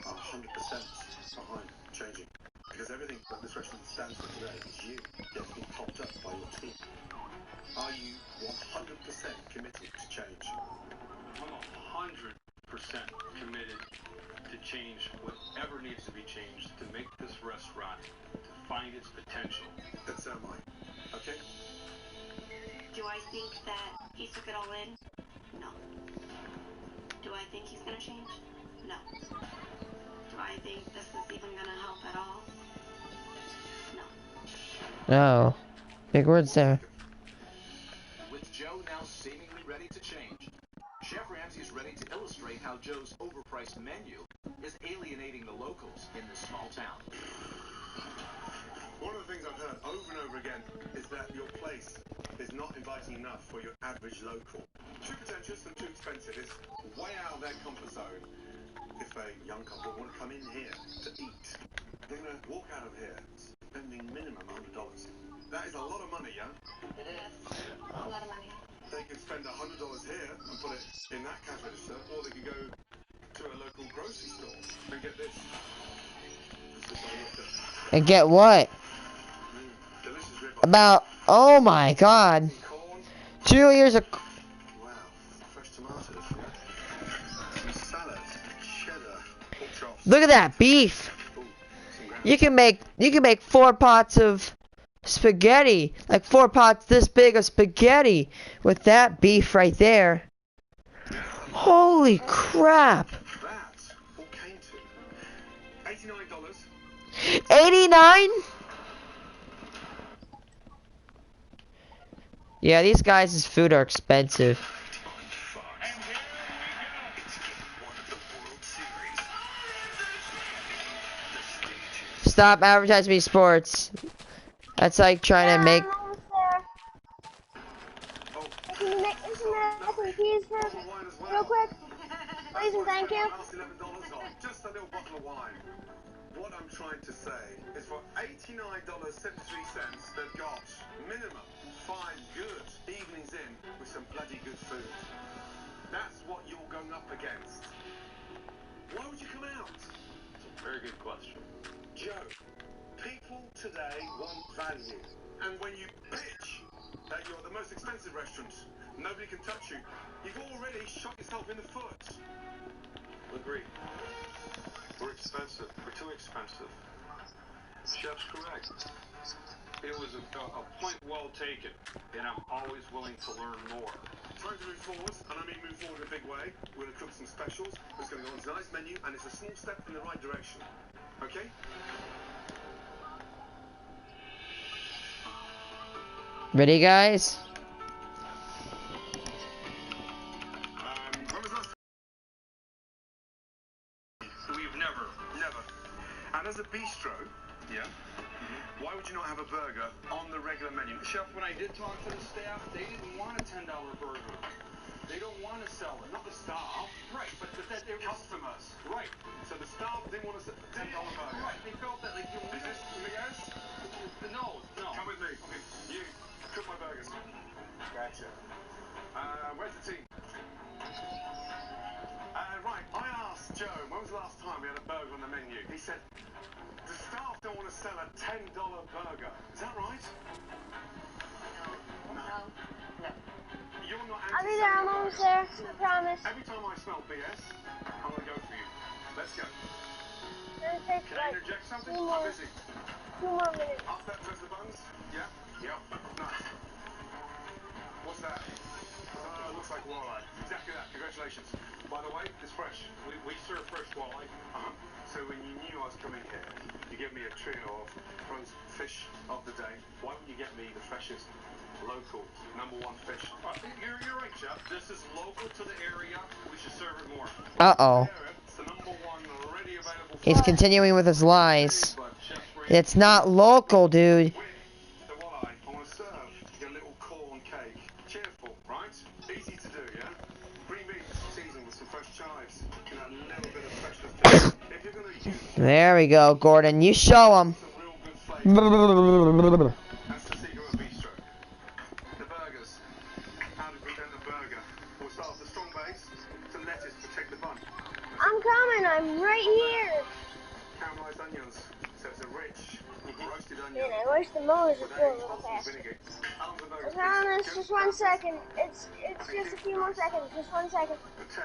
S3: are 100% behind changing. Because everything that this restaurant stands for today is you getting topped up by your team. Are you 100% committed to change?
S6: I'm 100% committed to change whatever needs to be changed to make this restaurant to find its potential.
S3: That's so am I. Okay?
S5: Do I think that he took it all in? No. Do I think he's gonna change? No. Do I think this is even gonna help at all? No.
S1: No. Big words there.
S9: With Joe now seemingly ready to change, Chef Ramsay is ready to illustrate how Joe's overpriced menu is alienating the locals in this small town.
S3: One of the things I've heard over and over again is that your place is not inviting enough for your average local. Too pretentious and too expensive. It's way out of their comfort zone. If a young couple want to come in here to eat, they're going to walk out of here spending minimum $100. That is a lot of money, yeah?
S5: It is. A lot of money.
S3: They could spend $100 here and put it in that cash register, or they could go to a local grocery store and get this. This is what I looked at.
S1: And get what?
S3: Delicious ribeye.
S1: About, oh my god.
S3: Corn.
S1: 2 years of...
S3: Wow. Fresh tomatoes. Yeah. Some salad. Cheddar. Pork chops.
S1: Look at that beef.
S3: Ooh, some ground.
S1: You can make 4 pots of spaghetti. Like 4 pots this big of spaghetti with that beef right there. Holy crap.
S3: That all came to $89.
S1: 89? Yeah, these guys' food are expensive. Stop advertising me sports. That's like trying to make...
S2: I'm almost there. Can you make this and keys for real quick? Please and thank you.
S3: Last $11 off, just a little bottle of wine. What I'm trying to say is for $89.73, they've got minimum 5 good evenings in with some bloody good food. That's what you're going up against. Why would you come out?
S6: It's a very good question.
S3: Joe, people today want value. And when you bitch that you're the most expensive restaurant, nobody can touch you, you've already shot yourself in the foot.
S6: Agreed. We're expensive. We're too expensive. Chef's correct. It was a point well taken, and I'm always willing to learn more.
S3: Trying to move forward, and I mean move forward in a big way. We're going to cook some specials. It's going to go on tonight's menu, and it's a small step in the right direction. Okay?
S1: Ready, guys?
S3: When was last
S6: We've never.
S3: And as a bistro, yeah, why would you not have a burger on the regular menu?
S6: Chef, when I did talk to the staff, they didn't want a $10 burger. They don't want to sell it.
S3: Not the staff.
S6: Right, but that they're
S3: Customers.
S6: right.
S3: So the staff didn't want to sell a $10 burger.
S6: Right, they felt that like you
S3: Is this Leo's?
S6: no.
S3: Come with me. Okay. You cook my burgers. Gotcha. Where's the team? Right, I asked Joe, when was the last time we had a burger on the menu? He said, the staff don't want to sell a $10 burger. Is that right?
S5: No.
S3: You're not
S2: I'll be there. I'm almost there. I promise.
S3: Every time I smell BS, I'm going to go for you. Let's go.
S2: It's gonna take
S3: Can I
S2: like
S3: interject something?
S2: 2
S3: I'm
S2: more,
S3: busy.
S2: 2 more minutes.
S3: Up that, press the buttons. Yeah? Yep. Nice. What's that? Looks like walleye. Exactly that. Congratulations. By the way, it's fresh.
S6: We serve fresh walleye.
S3: So when you knew I was coming here, you gave me a trio of roast fish of the day. Why wouldn't you get me the freshest, local, #1 fish?
S6: You're right, Chef. This is local to the area. We should serve it more.
S1: Uh-oh.
S3: It's the #1 already available.
S1: He's continuing with his lies. It's not local, dude.
S3: With the walleye, I want to serve your little corn cake. Cheerful, right? Easy to do, yeah? Green beans seasoned with some fresh chives. You know, a little bit of freshness to it. If you're going to use
S1: There we go, Gordon. You show him.
S3: some real good flavour, that's the secret of bistro. The burgers. How to present a burger. We'll start with the strong base, some lettuce to take the bun.
S2: I'm coming. I'm right here.
S3: Caramelized onions, so it's a rich,
S2: mowers are going a little faster. I promise, just 1 second. It's just a few more seconds. Just 1 second.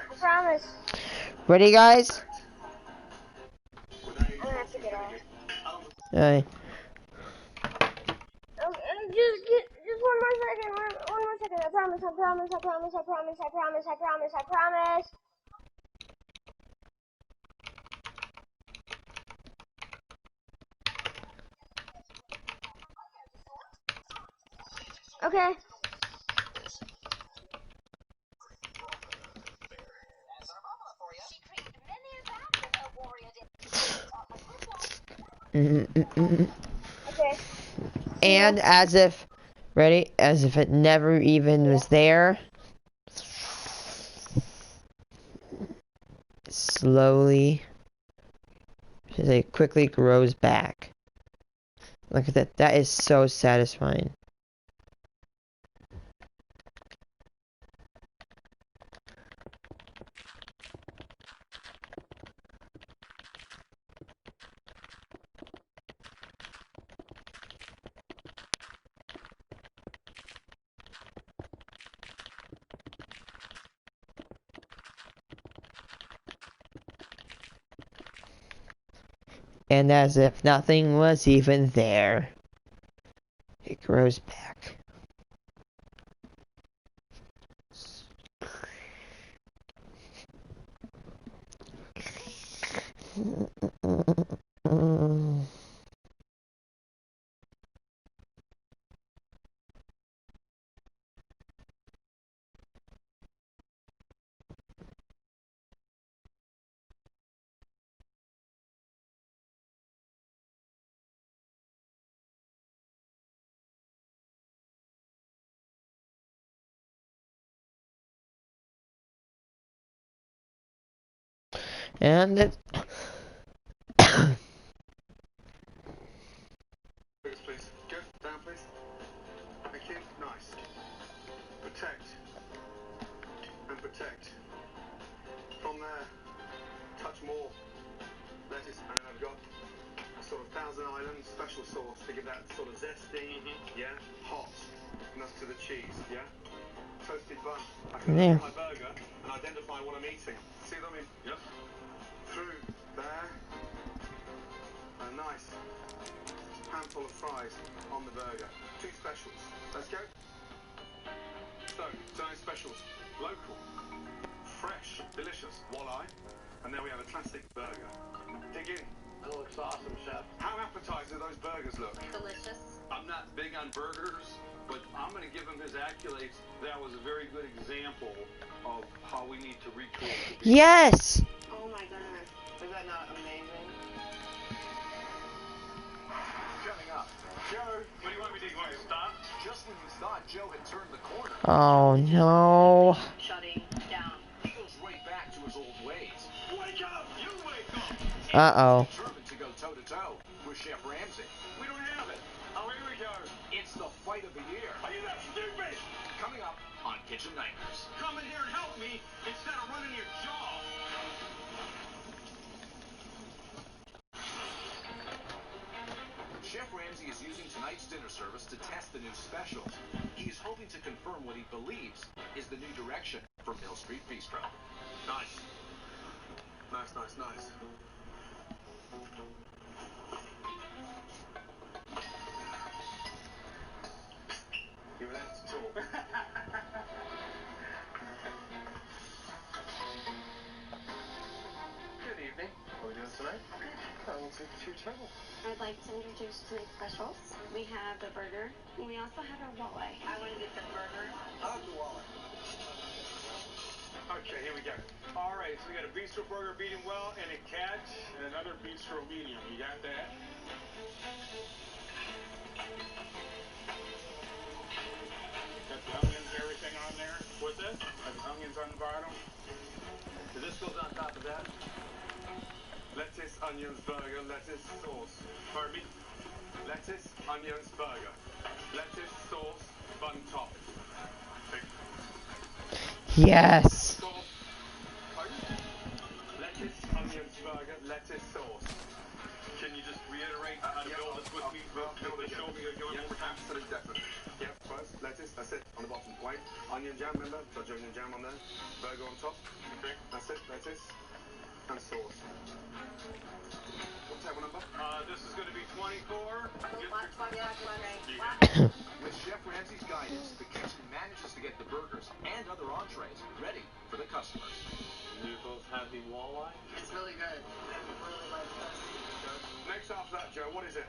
S2: I promise.
S1: Ready, guys?
S2: I'm gonna have to get off.
S1: Alright.
S2: Just 1 more second. One more second. I promise. I promise. I promise. I promise. I promise. I promise. I promise. Okay. Okay.
S1: And as if, ready? As if it never even was there. Slowly, it quickly grows back. Look at that. That is so satisfying. And as if nothing was even there, it grows back. And it,
S6: Please. Good. Down, please. Thank you. Nice. Protect. And protect. From there, touch more. Lettuce. And then I've got a sort of Thousand Island special sauce to give that sort of zesty, yeah, hot enough to the cheese, yeah. Toasted bun. I can look at my burger and identify what I'm eating. See what I mean? Yep. Through there. A nice handful of fries on the burger. 2 specials. Let's go. So, tonight specials. Local. Fresh. Delicious. Walleye. And then we have a classic burger. Dig in.
S7: That looks awesome, Chef.
S6: How appetizing those burgers look.
S4: Delicious.
S3: I'm not big on burgers, but I'm going to give him his accolades. That was a very good example of how we need to recreate the beef.
S1: yes!
S5: Oh my goodness.
S7: Is that not amazing?
S9: Coming up,
S3: Joe, what do you want me to do? You want me to stop?
S9: just when you thought Joe had turned the corner,
S1: Oh no.
S4: Shutting down.
S9: he goes right back to his old ways.
S3: Wake up! You wake up!
S1: Uh-oh.
S9: Determined to go toe-to-toe with Chef Ramsay.
S3: We don't have it. Oh, here we go.
S9: It's the fight of the year.
S3: Are you that stupid?
S9: Coming up on Kitchen Nightmares.
S3: Come in here and help me instead of running your jaw.
S9: Chef Ramsay is using tonight's dinner service to test the new specials. He's hoping to confirm what he believes is the new direction for Mill Street Bistro.
S6: Nice. Nice, nice, nice. You were there to talk. Good evening. What are we doing tonight? I won't take too trouble.
S5: I'd like to introduce tonight's specials. We have the burger, and we also have our walleye.
S4: I want to get the burger.
S6: I'll do all it. Okay, here we go.
S3: All right, so we got a bistro burger medium well and a catch and another bistro medium. You got that? Got the onions and everything on there. What's this? Got the onions on the bottom.
S6: So this goes on top of that. Lettuce, onions, burger, lettuce, sauce.
S3: Pardon me?
S6: Lettuce, onions, burger. Lettuce, sauce, bun top.
S1: Yes.
S6: Sauce. Lettuce, onions, burger, lettuce, sauce.
S3: Can you just reiterate how to build this with me? Show me again.
S6: Cheese definitely. Yep, first, lettuce, that's it, on the bottom. White, onion jam, remember? Got your onion jam on there. Burger on top. Okay. That's it, lettuce. And sauce. What table number?
S3: This is going to be 24.
S9: With Chef Ramsay's guidance, the kitchen manages to get the burgers and other entrees ready for the customers.
S3: You both have the walleye?
S8: It's really good. I really like this.
S6: Next after that, Joe, what is it?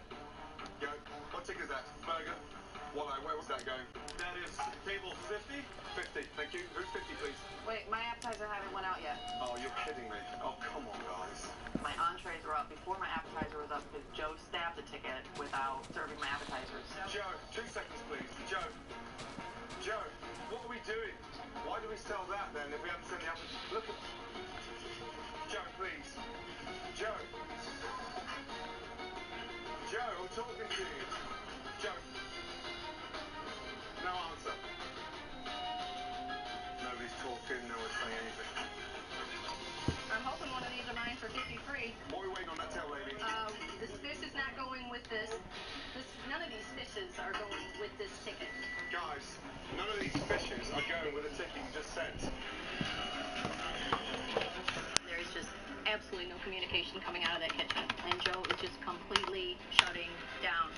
S6: Go. What tick is that? Burger. Walleye, where was that going?
S3: That is table 50.
S6: 50, thank you. Who's 50, please?
S8: Wait, my appetizer haven't went out yet.
S6: Oh, you're kidding me. Oh, come on, guys.
S8: My entrees were up before my appetizer was up because Joe stabbed the ticket without serving my appetizers.
S6: Joe, 2 seconds, please. Joe. Joe, what are we doing? Why do we sell that then if we haven't sent the appetizer? Look at... Joe, please. Joe. Joe, I'm talking to you. Joe. No answer. Nobody's talking, no one's saying anything.
S4: I'm hoping one of these are mine for 53.
S6: What are we waiting on that tail lady?
S4: This fish is not going with this. None of these fishes are going with this ticket.
S6: Guys, none of these fishes are going with the ticket you just sent.
S4: There's just absolutely no communication coming out of that kitchen. And Joe is just completely shutting down.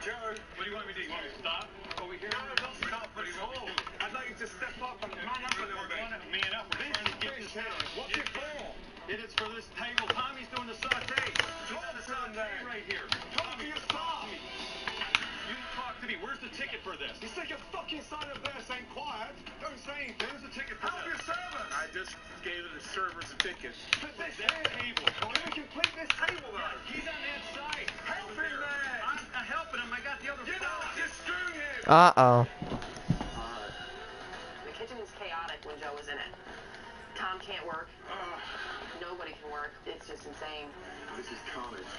S6: Joe,
S3: What do you want me to do? You want me to stop?
S6: over here. No, don't stop at all. I'd like you to step up and man up a little bit.
S3: Man up. We're trying to get this
S6: Fish, what's it for?
S3: It is for this table. Tommy's doing the saute.
S6: Talk
S3: The
S6: to him
S3: saute
S6: then.
S3: right here.
S6: Talk to your staff.
S3: You talk to me. Where's the ticket for this?
S6: You stick a fucking sign up there saying quiet. Don't say anything.
S3: Where's the ticket for
S6: Help your
S3: this?
S6: servants.
S3: I just gave the servers a ticket.
S6: But this
S3: That
S6: here.
S3: table.
S6: Can we complete this table though?
S3: He's on that side.
S6: Help
S3: Over
S6: him there.
S3: I'm helping him. I got the other
S6: You're not
S3: side.
S6: just screwing him.
S1: Uh-oh.
S8: The kitchen is chaotic when Joe was in it. Tom can't work. Nobody can work. It's just insane.
S6: This is carnage.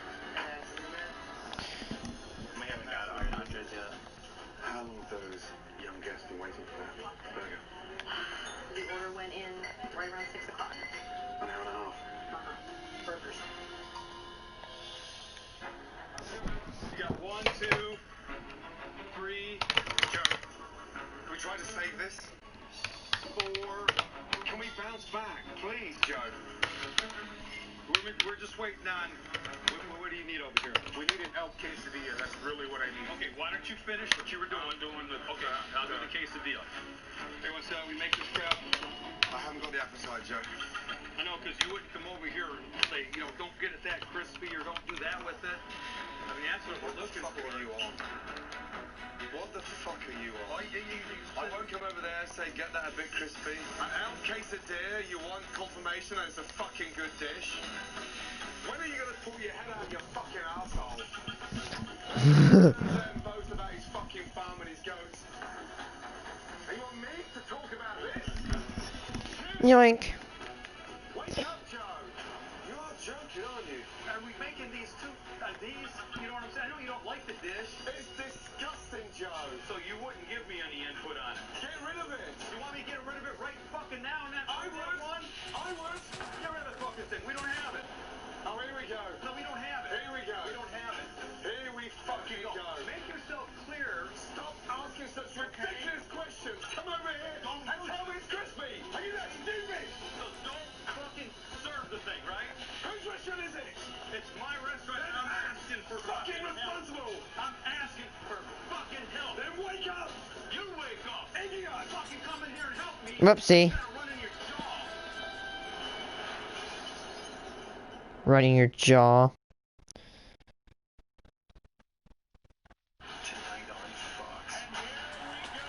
S3: We haven't got our entrees yet.
S6: How long have those young guests been waiting for that burger?
S4: The order went in right around 6 o'clock.
S6: An hour and a half.
S4: Burgers.
S3: You got 1, 2, 3,
S6: Joe, can we try to save this?
S3: 4.
S6: Can we bounce back, please, Joe?
S3: We're just waiting on. What do you need over here?
S6: We need an El Quesadilla. That's really what I need.
S3: Okay, why don't you finish what you were doing? Okay, I'll do the quesadilla. Hey, what's that? We make this crap.
S6: I haven't got the appetite, Joe.
S3: I know, because you wouldn't come over here and say, don't get it that crispy or don't do that with it. I mean, that's what we're looking for.
S6: What the fuck are you on? What the fuck are you on? I won't come over there and say, get that a bit crispy. An El Quesadilla, you want confirmation that it's a fucking good dish? When are you going to pull your head out of your fucking asshole? And boast about his fucking farm and his goats. And you want me to talk about this?
S1: Yoink.
S6: Wake up, Joe! You are joking, aren't you?
S3: Are we making these you know what I'm saying? I know you don't like the dish.
S6: It's disgusting, Joe.
S3: So you wouldn't give me any input on it.
S6: Get rid of it.
S3: You want me to get rid of it right fucking now?
S6: I would. I would.
S3: Get rid of the fucking thing. We don't have it.
S6: Oh, here we go.
S3: No, we don't have it.
S6: Here we go.
S3: We don't have it.
S6: Here we fucking go.
S3: Make yourself clear.
S6: Stop asking such ridiculous questions. Come over here and tell me it's crispy. Are you that stupid?
S3: So don't fucking serve the thing, right?
S6: Whose restaurant is it?
S3: It's my restaurant and I'm asking for
S6: Fucking
S3: help.
S6: responsible.
S3: I'm asking for fucking help.
S6: Then wake up.
S3: You wake up.
S6: Idiot.
S3: Fucking come in here and help me.
S1: Whoopsie.
S3: You gotta run in your jaw.
S1: Running your jaw.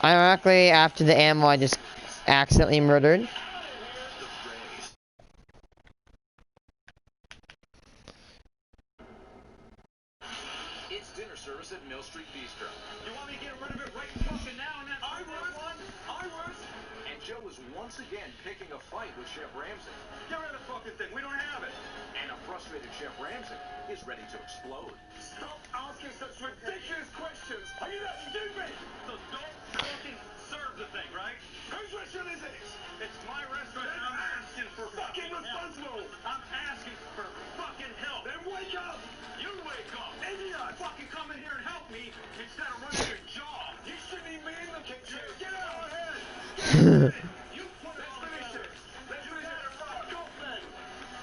S1: Ironically, after the animal I just accidentally murdered.
S9: It's dinner service at Mill Street Bistro.
S3: You want me to get rid of it right fucking now? And
S6: I would.
S9: And Joe is once again picking a fight with Chef Ramsay.
S3: Get rid of the fucking thing. We don't have it.
S9: And a frustrated Chef Ramsay is ready to explode.
S6: Stop asking such ridiculous questions. Are you that stupid?
S3: So don't fucking serve the thing, right?
S6: Whose restaurant is it?
S3: It's my restaurant and I'm asking for
S6: Fucking
S3: help.
S6: responsible.
S3: I'm asking for fucking help.
S6: Then wake up.
S3: You wake up.
S6: Idiot.
S3: Fucking come in here
S6: me instead of running your job. You shouldn't even be in the kitchen. Get out of here. You put it on there. Let's finish it. Fuck off then.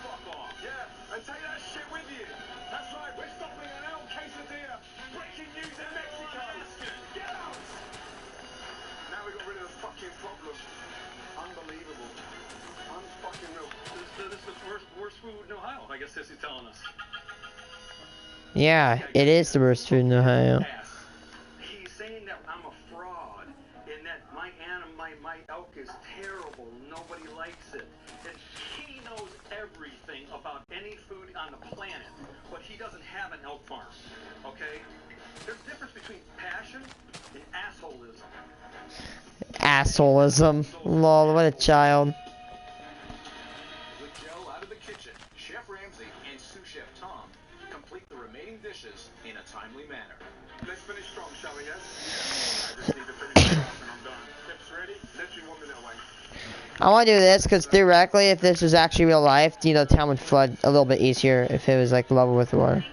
S6: Fuck off. Yeah, and take that shit with you. That's right. We're stopping an El Quesadilla. Breaking news in Mexico. Get out. Now we got rid of the fucking problem. Unbelievable. Unfucking real.
S3: This is the worst food in Ohio, I guess he's telling us.
S1: Yeah, it is the worst food in Ohio.
S3: He's saying that I'm a fraud and that my elk is terrible. Nobody likes it. And he knows everything about any food on the planet, but he doesn't have an elk farm. Okay? There's a difference between passion and assholism.
S1: Assholism. Lol, what a child.
S9: With Joe out of the kitchen, Chef Ramsay and sous chef Tom complete the remaining dishes in a timely manner.
S6: Let's finish strong, shall we, yes? I just need to finish it off and I'm done. Tips ready? Literally 1 minute away.
S1: I want to do this because theoretically, if this was actually real life, you know, the town would flood a little bit easier if it was like level with water.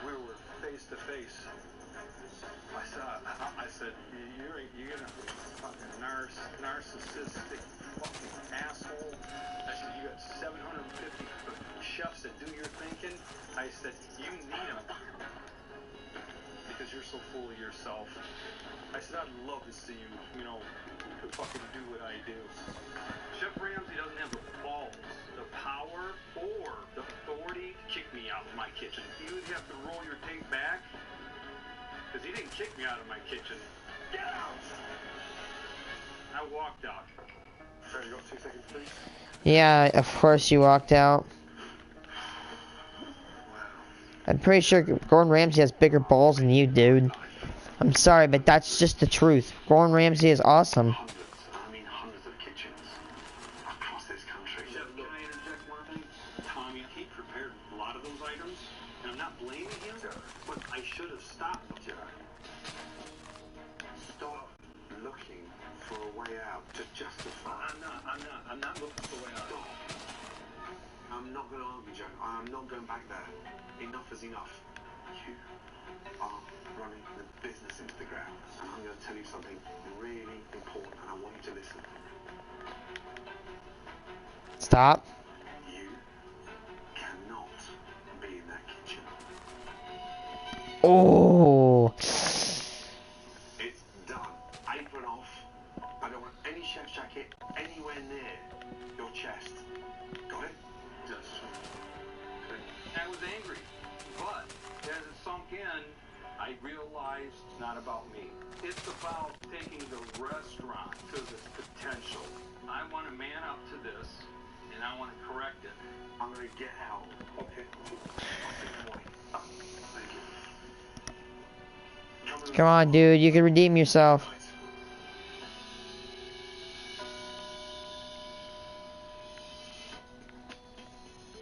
S6: We were face to face. I said, you're a fucking narcissistic fucking asshole. I said, you got 750 chefs that do your thinking. I said, you need them because you're so full of yourself. I said, I'd love to see you, fucking do what I do. Chef Ramsay doesn't have the balls, the power, or the authority to kick me out of my kitchen. You would have to roll your tape back, because he didn't kick me out of my kitchen. Get out! I walked out. Sir, you got 2 seconds, please?
S1: Yeah, of course you walked out. I'm pretty sure Gordon Ramsay has bigger balls than you, dude. I'm sorry, but that's just the truth. Gordon Ramsay is awesome.
S6: Hundreds of kitchens across this country. Chef, can I interject one thing? Tommy, he prepared a lot of those items, and I'm not blaming him, but I should have stopped him. Stop looking for a way out to justify. I'm not looking for a way out. Stop. I'm not going to argue, Joe. I'm not going back there. Enough is enough. You are running the business into the ground. And I'm going to tell you something really important, and I want you to listen.
S1: Stop.
S6: You cannot be in that kitchen.
S1: Oh.
S6: It's done. Apron off. I don't want any chef's jacket anywhere near your chest. Got it? Yes. I was angry, but as it sunk in, I realized it's not about me. It's about taking the restaurant to its potential. I want to man up to this, and I want to correct it. I'm going to get help. Okay. Thank you.
S1: Come on, dude. You can redeem yourself.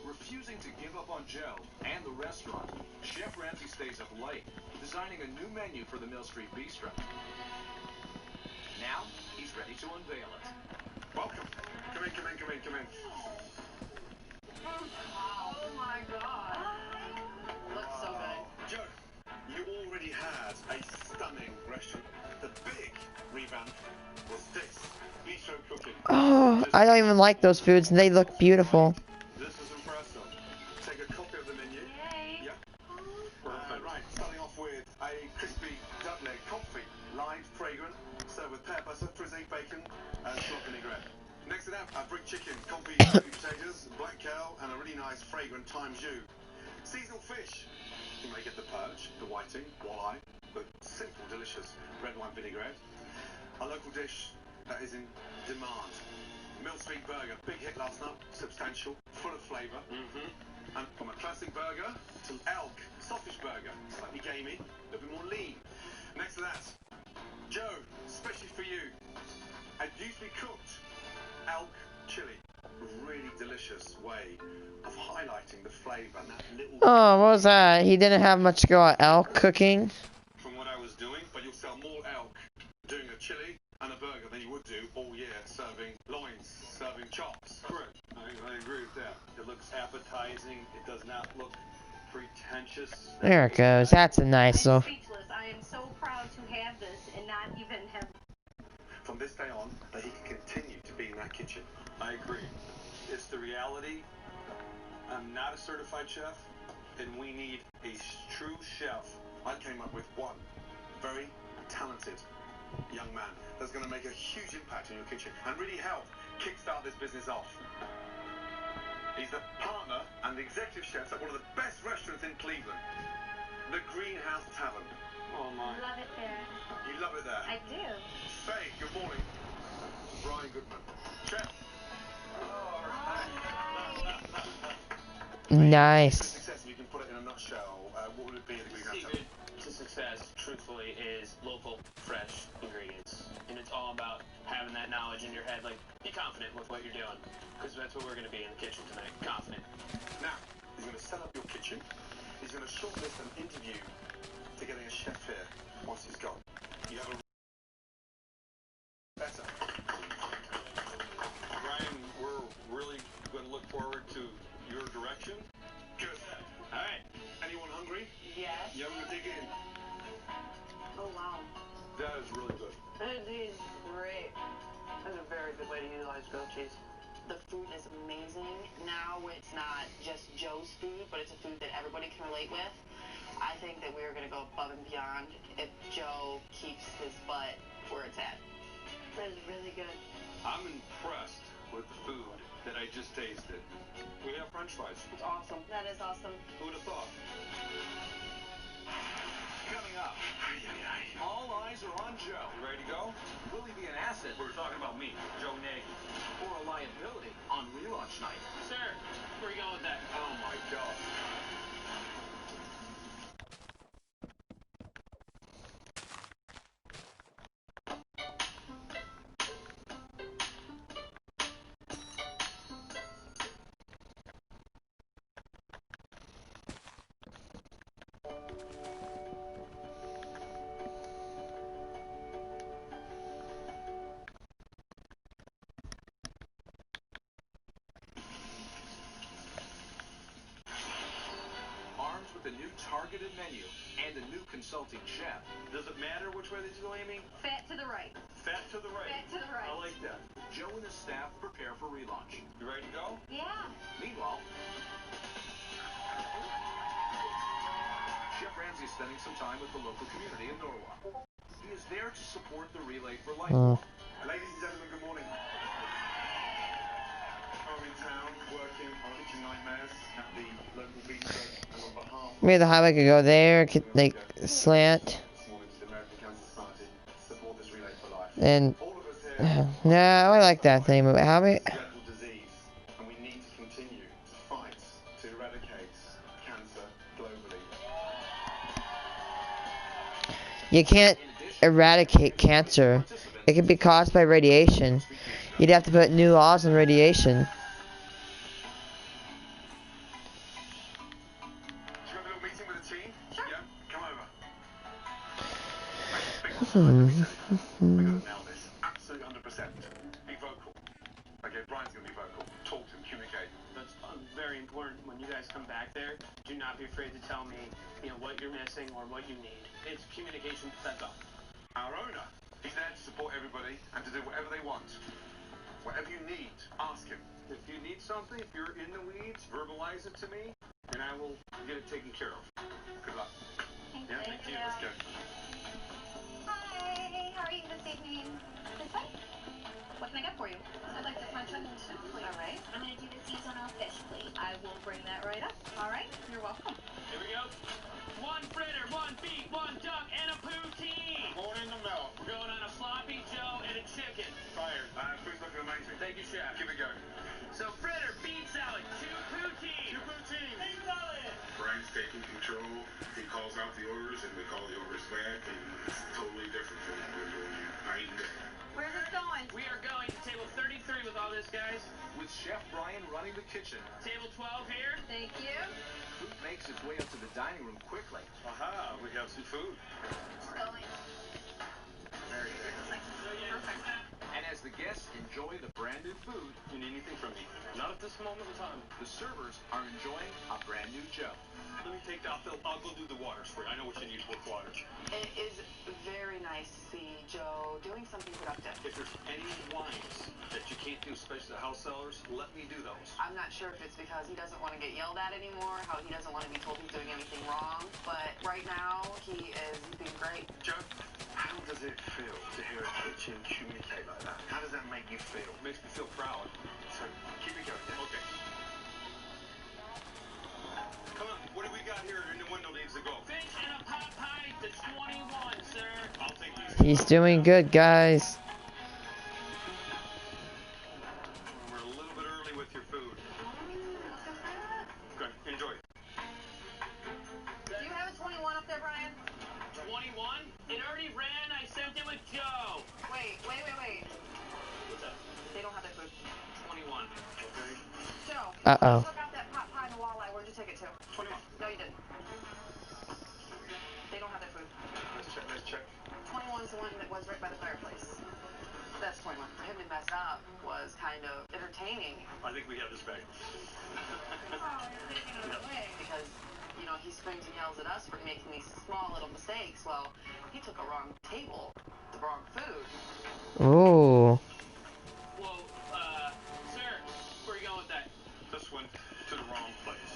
S9: Refusing to give up on Joe and the restaurant, Chef Ramsay stays up late, designing a new menu for the Mill Street Bistro. Now, he's ready to unveil it.
S6: Welcome. Come in.
S8: Oh my god. Looks so good.
S6: Joe, you already had a stunning restaurant. The big revamp was this. Bistro cooking.
S1: Oh, I don't even like those foods, and they look beautiful.
S6: This is impressive. Take a copy of the menu.
S5: Yay.
S6: Yep. Right, starting off with a crispy duck leg confit, light, fragrant, served with pear butter, frizzy bacon, and salt vinaigrette. Next to that, a brick chicken, confit, sweet potatoes, black kale, and a really nice fragrant thyme jus. Seasonal fish. You may get the perch, the whiting, walleye, but simple, delicious red wine vinaigrette. A local dish that is in demand. Mill Street burger, big hit last night, substantial, full of flavour. And from a classic burger to elk, sausage burger, slightly gamey, a little bit more lean. Next to that, Joe, especially for you, a beautifully cooked elk chili. A really delicious way of highlighting the flavour and that little...
S1: Oh, what was that? He didn't have much to go on elk cooking.
S6: From what I was doing, but you'll sell more elk doing a chili and a burger than you would do all year serving loins, serving chops. Correct. I agree with that. It looks appetizing. appetizing. It does not look pretentious.
S1: There it goes. That's a nice
S4: I'm
S1: little.
S4: speechless. I am so proud to have this and not even have.
S6: From this day on, that he can continue to be in that kitchen. I agree. It's the reality. I'm not a certified chef, and we need a true chef. I came up with one very talented young man that's going to make a huge impact in your kitchen and really help kickstart this business off. He's the partner and the executive chef at one of the best restaurants in Cleveland, the Greenhouse Tavern. Oh my.
S5: Love it there.
S6: You love it there?
S5: I do.
S6: Say good morning, Brian Goodman. Chef.
S1: Nice.
S6: Success, if you can put it in a nutshell, what would it be at the Greenhouse
S10: Secret
S6: Tavern?
S10: to success, truthfully, is local, fresh ingredients. And it's all about having that knowledge in your head. Like, be confident with what you're doing. Because that's what we're going to be in the kitchen tonight. Confident.
S6: Now, he's going to set up your kitchen. He's going to shortlist an interview to getting a chef here once he's gone. You have a better. Ryan, we're really going to look forward to your direction. Good. All right. Anyone hungry?
S4: Yes.
S6: Yeah, we're going to dig in.
S4: Oh, wow.
S6: That is really good.
S4: It is great. That's a very good way to utilize grilled cheese.
S8: The food is amazing. Now it's not just Joe's food, but it's a food that everybody can relate with. I think that we're going to go above and beyond if Joe keeps his butt where it's at.
S4: That is really good.
S6: I'm impressed with the food that I just tasted. We have French fries.
S4: It's awesome.
S8: That is awesome.
S6: Who would have thought?
S9: Coming up, all eyes are on Joe.
S6: You ready to go?
S9: Will he be an asset
S6: We're talking about me, Joe Nagy.
S9: or a liability on relaunch night?
S10: Sir, where are you going with that?
S6: Oh my God.
S9: Armed with a new targeted menu and a new consulting chef,
S6: Does it matter which way they go, Amy?
S4: Fat to the right.
S6: Fat to the right.
S4: Fat to the right.
S6: I like that.
S9: Joe and his staff prepare for relaunch.
S6: You ready to go?
S5: Yeah.
S9: Meanwhile, Chef Ramsay is spending some time with the local community in Norwalk. He is there to support the Relay for Life.
S6: Ladies and gentlemen, good morning. I'm in town working on kitchen nightmares at the local bistro and on behalf
S1: Maybe the highway could go there, could like slant,
S6: this morning to the American Cancer Society to support this Relay for Life.
S1: and
S6: All of us here
S1: no, I like that thing. But how many?
S6: dreadful disease, and we need to continue to fight to eradicate cancer globally.
S1: You can't eradicate cancer. It can be caused by radiation. You'd have to put new laws on radiation.
S6: Do you have a little meeting with the team? Sure. Yeah, come over. We're going to nail this. Absolutely 100%. Be vocal. Okay, Brian's going to be vocal. Talk to him, communicate.
S10: That's very important. When you guys come back there, do not be afraid to tell me, what you're missing or what you need. It's communication. That's all.
S6: Our owner, he's there to support everybody and to do whatever they want. Whatever you need, ask him. If you need something, if you're in the weeds, verbalize it to me, and I will get it taken care of. Good luck. Yeah, thank you. Let's go.
S5: Hi, how are you this evening? This way? What can I get for you? I'd like the French onion soup, please. All right. I'm going to do the seasonal fish, please. I will bring that right up. All right. You're welcome.
S10: Here we go. 1 fritter, 1 beef, 1 duck, and a poutine.
S6: Going in the middle.
S10: We're going on a sloppy Joe and a chicken.
S6: Fired. Food's looking amazing.
S10: Thank you, chef.
S6: Give it a go.
S10: So fritter, bean salad, 2 poutine.
S6: 2 poutines.
S10: Bean salad.
S11: Brian's taking control. He calls out the orders, and we call the orders back, and it's totally different from what we're doing night and day.
S5: Where's it going?
S10: We are going to table 33 with all this, guys.
S9: With Chef Brian running the kitchen,
S10: Table 12 here.
S5: Thank you.
S9: food makes its way up to the dining room quickly.
S6: Aha, we have some food.
S5: Going.
S11: Very good.
S5: Perfect.
S9: And as the guests enjoy the brand new food,
S3: You need anything from me? Not at this moment in time.
S9: the servers are enjoying a brand new Joe.
S3: Let me take that. I'll go do the waters for you. I know what you need with water.
S8: It is very nice to see Joe doing something productive.
S3: If there's any wines that you can't do, especially the house sellers, let me do those.
S8: I'm not sure if it's because he doesn't want to get yelled at anymore, how he doesn't want to be told he's doing anything wrong, but right now he's being great.
S6: Joe, how does it feel to hear a kitchen communicate like that? How does that make you feel?
S3: It makes me feel proud.
S6: So, keep it going, yeah?
S3: Okay. Come on, what do we got here in the window needs to go? Fish and a pot pie to 21, sir. I'll take these.
S1: He's doing good, guys.
S3: We're a little bit early with your food. Okay, enjoy.
S8: Do you have a 21 up there, Brian?
S10: 21? It already ran. I sent it with Joe.
S8: Wait.
S10: What's up?
S8: They don't have their food.
S10: 21.
S3: Okay.
S8: Joe,
S1: Uh-oh.
S8: look out that pot pie in the walleye. Where'd you take it to?
S3: 21.
S8: No, you didn't. They don't have their food.
S6: Let's check.
S8: 21 is the one that was right by the fireplace. That's 21. For him to mess up was kind of entertaining.
S3: I think we have this bag.
S8: Because, you know, he screams and yells at us for making these small little mistakes. Well, he took a wrong table, the wrong food.
S1: Ooh.
S10: Whoa, sir, where are you going with that?
S3: This one to the wrong place.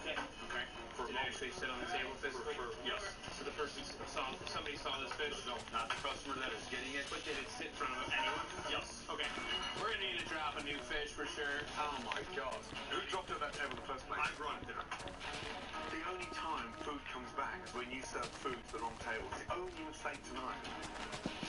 S10: Okay.
S3: Okay? For
S10: Did it actually sit on the table physically?
S3: Yes.
S10: So the person somebody saw this fish?
S3: No, not the customer that is getting it.
S10: But did it sit in front of anyone?
S3: Yes.
S10: Okay. We're gonna need to drop a new fish for sure.
S6: Oh my God. Who dropped it at that table in the first place?
S3: I brought it there.
S6: The only time food comes back is when you serve food to the wrong table. It's the only mistake tonight.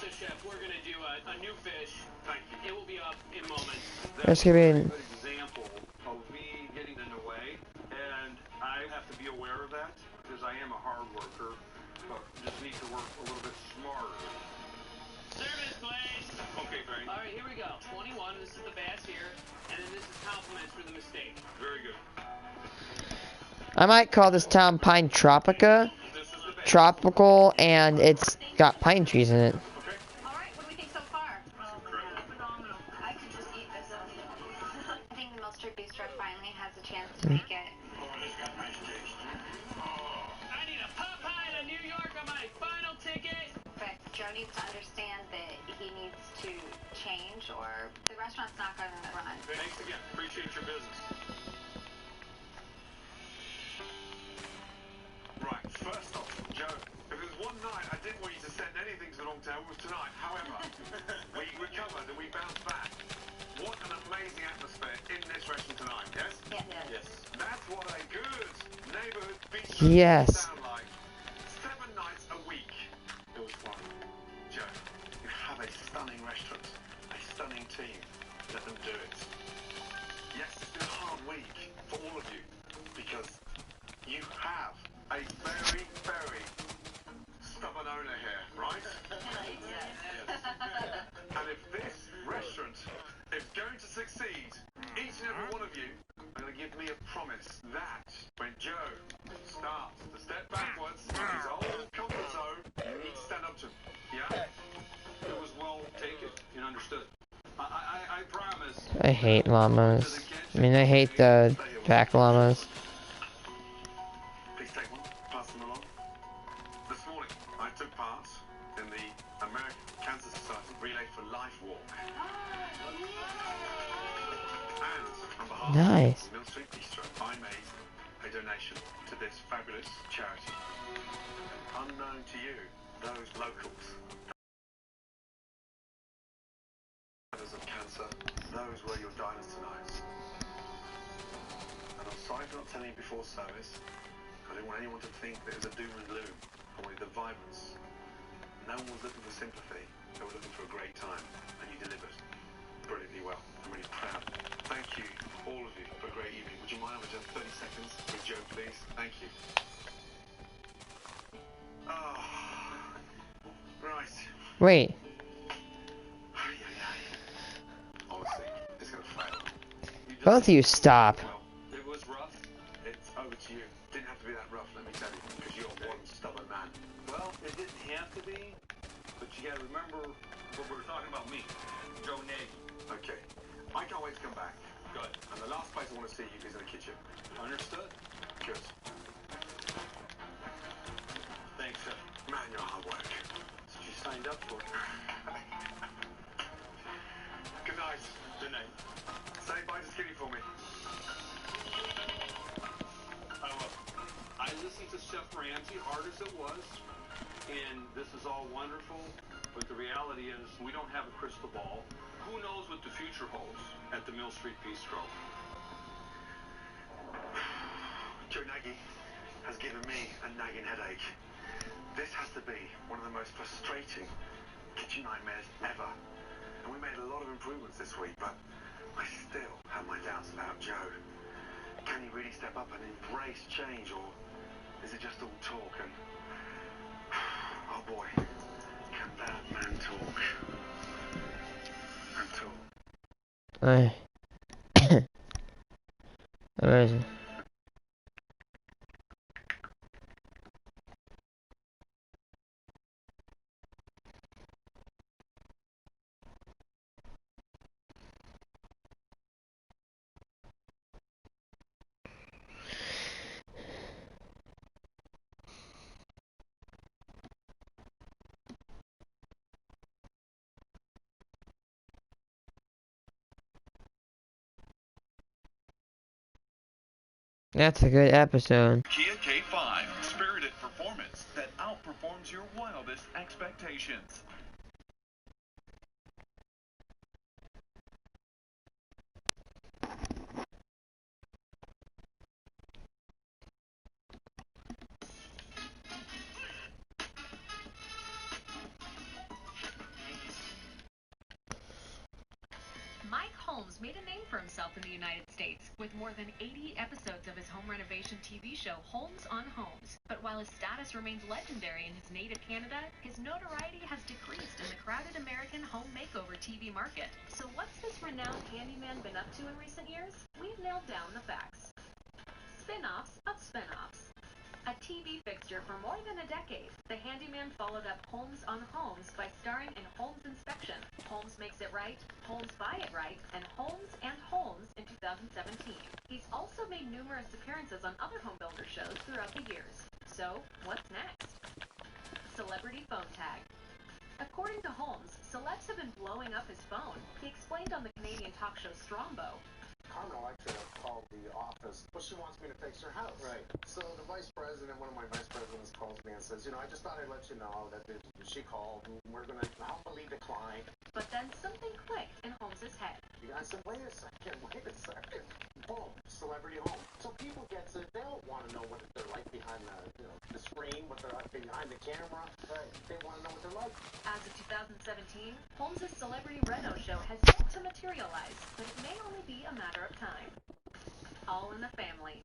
S10: So, Chef, we're gonna do a new fish.
S3: Thank you.
S10: It will be up in moments.
S1: Let's give
S3: a
S1: it.
S3: good example of me getting in the way, and I have to be aware of that because I am a hard worker, but just need to work a little bit smarter.
S10: Service, please.
S3: Okay, Barry.
S10: All right, here we go. 21. This is the bass here, and then this is compliments for the mistake.
S3: Very good.
S1: I might call this town Pine Tropica.
S3: This is the best.
S1: Tropical, and it's got pine trees in it.
S3: Okay.
S8: All right, what do we think so far? Phenomenal. I could just eat this all day.
S5: I think the Millstreet Bistro finally has a chance to make it.
S10: I need a Popeye to New York on my final ticket.
S5: But Joe needs to understand that he needs to change or the restaurant's not going to run.
S3: Thanks again. Appreciate your business.
S6: Right, first off, Joe, if there's one night I didn't want you to send anything to the wrong table, it was tonight. However, we recovered and we bounced back. What an amazing atmosphere in this restaurant tonight, yes?
S3: Yes.
S6: That's what a good neighborhood beach
S1: Yes.
S6: sound like. 7 nights a week. It was fun. Joe, you have a stunning restaurant, a stunning team. Let them do it. Yes, it's been a hard week for all of you because you have a very, very stubborn owner here, right? And if this restaurant is going to succeed, each and every one of you are going to give me a promise that when Joe starts to step backwards in his old comfort zone, you need to stand up to him. Yeah?
S3: It was well taken and understood. I promise.
S1: I hate llamas. I mean, I hate the pack llamas.
S6: Please take one, pass them along. This morning, I took part in the American Cancer Society Relay for Life Walk. And on behalf
S1: Nice.
S6: of Millstreet Bistro, I made a donation to this fabulous charity. Unknown to you, those locals, of cancer, those were your diners tonight. And I'm sorry for not telling you before service. I didn't want anyone to think that it was a doom and gloom. I wanted the vibrance. No one was looking for sympathy. They were looking for a great time. And you delivered brilliantly well. I'm really proud. Thank you, all of you, for a great evening. Would you mind having just 30 seconds with Joe, please? Thank you. Oh, right.
S1: Wait.
S6: Honestly, it's going to fail.
S1: Both of you stop.
S6: Well, it was rough. It's over to you. Didn't have to be that rough, let me tell you, because you're one stubborn man. Well, it didn't have to be, but you gotta remember what we were talking about me, Joe Nagy.
S9: Okay. I can't wait to come back.
S6: Good.
S9: And the last place I want to see you is in the kitchen.
S6: Understood?
S9: Good.
S6: Thanks, sir.
S9: Man, you're hard work.
S6: That's what you signed up for.
S9: Good night.
S6: Good night.
S9: Say bye to Skinny for me.
S6: I will. I listened to Chef Ramsay, hard as it was, and this is all wonderful, but the reality is we don't have a crystal ball. Who knows what the future holds at the Mill Street Bistro?
S9: Joe Nagy has given me a nagging headache. This has to be one of the most frustrating kitchen nightmares ever. And we made a lot of improvements this week, but I still have my doubts about Joe. Can he really step up and embrace change, or is it just all talk? And oh boy, can that man talk and talk.
S1: Amazing. That's a good episode.
S12: Kia K5, spirited performance that outperforms your wildest expectations.
S13: Mike Holmes made a name for himself in the United States with more than 80 episodes of his home renovation TV show Holmes on Homes. But while his status remains legendary in his native Canada, his notoriety has decreased in the crowded American home makeover TV market. So what's this renowned handyman been up to in recent years? We've nailed down the facts. Spin-offs of spin-offs. A TV fixture for more than a decade, the handyman followed up Holmes on Homes by starring in Holmes Inspection, Holmes Makes It Right, Holmes Buy It Right, and Holmes and Holmes in 2017. He's also made numerous appearances on other home builder shows throughout the years. So, what's next? Celebrity phone tag. According to Holmes, celebs have been blowing up his phone. He explained on the Canadian talk show Strombo.
S14: Carmen Electra called the office, but she wants me to fix her house. Right. So the vice president, one of my vice presidents, calls me and says, I just thought I'd let you know that she called and we're going to humbly decline.
S13: But then something clicked in Holmes's head.
S14: I said, wait a second. Boom, celebrity home. So people get to, they don't want to know what they're like behind the screen, what they're like behind the camera. Right. They want to know what they're like.
S13: As of 2017, Holmes's celebrity reno show has yet to materialize, but it may only be a matter of time. All in the family.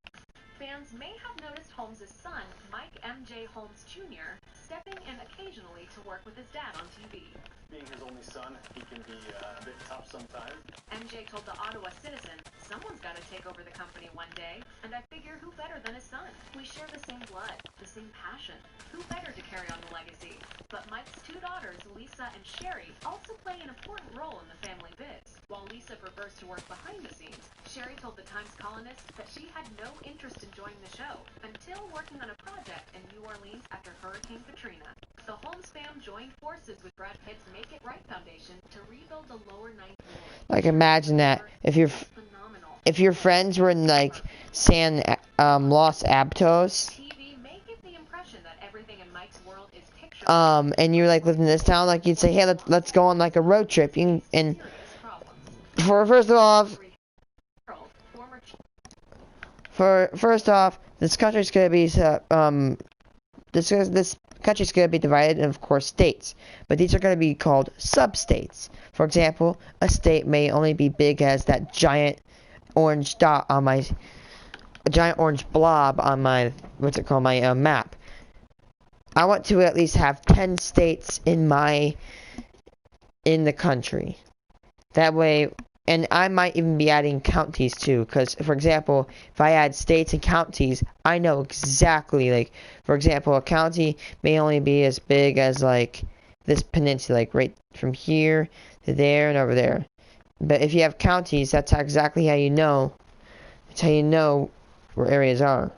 S13: Fans may have noticed Holmes's son, Mike M.J. Holmes Jr., stepping in occasionally to work with his dad on TV.
S15: Being his only son, he can be a bit tough sometimes.
S13: MJ told the Ottawa Citizen, someone's got to take over the company one day, and I figure who better than his son? We share the same blood, the same passion. Who better to carry on the legacy? But Mike's two daughters, Lisa and Sherry, also play an important role in the family biz. While Lisa prefers to work behind the scenes, Sherry told the Times columnist that she had no interest in joining the show until working on a project in New Orleans after Hurricane Katrina. The Holmes fam joined forces with Brad Pitt's Make It Right Foundation to rebuild the lower ninth ward.
S1: Like, imagine that if your friends were in like Los Abtos,
S13: TV may give the impression that everything in Mike's world is picture.
S1: and you like live in this town, like you'd say, hey, let's go on like a road trip. And first off, this country's gonna be this country's gonna be divided in, of course, states, but these are gonna be called sub-states. For example, a state may only be big as that giant orange dot on my, a giant orange blob on my, what's it called, my map. I want to at least have 10 states in the country. That way, and I might even be adding counties too, because, for example, if I add states and counties, I know exactly, like, for example, a county may only be as big as, like, this peninsula, like right from here to there and over there. But if you have counties, that's exactly how you know. That's how you know where areas are.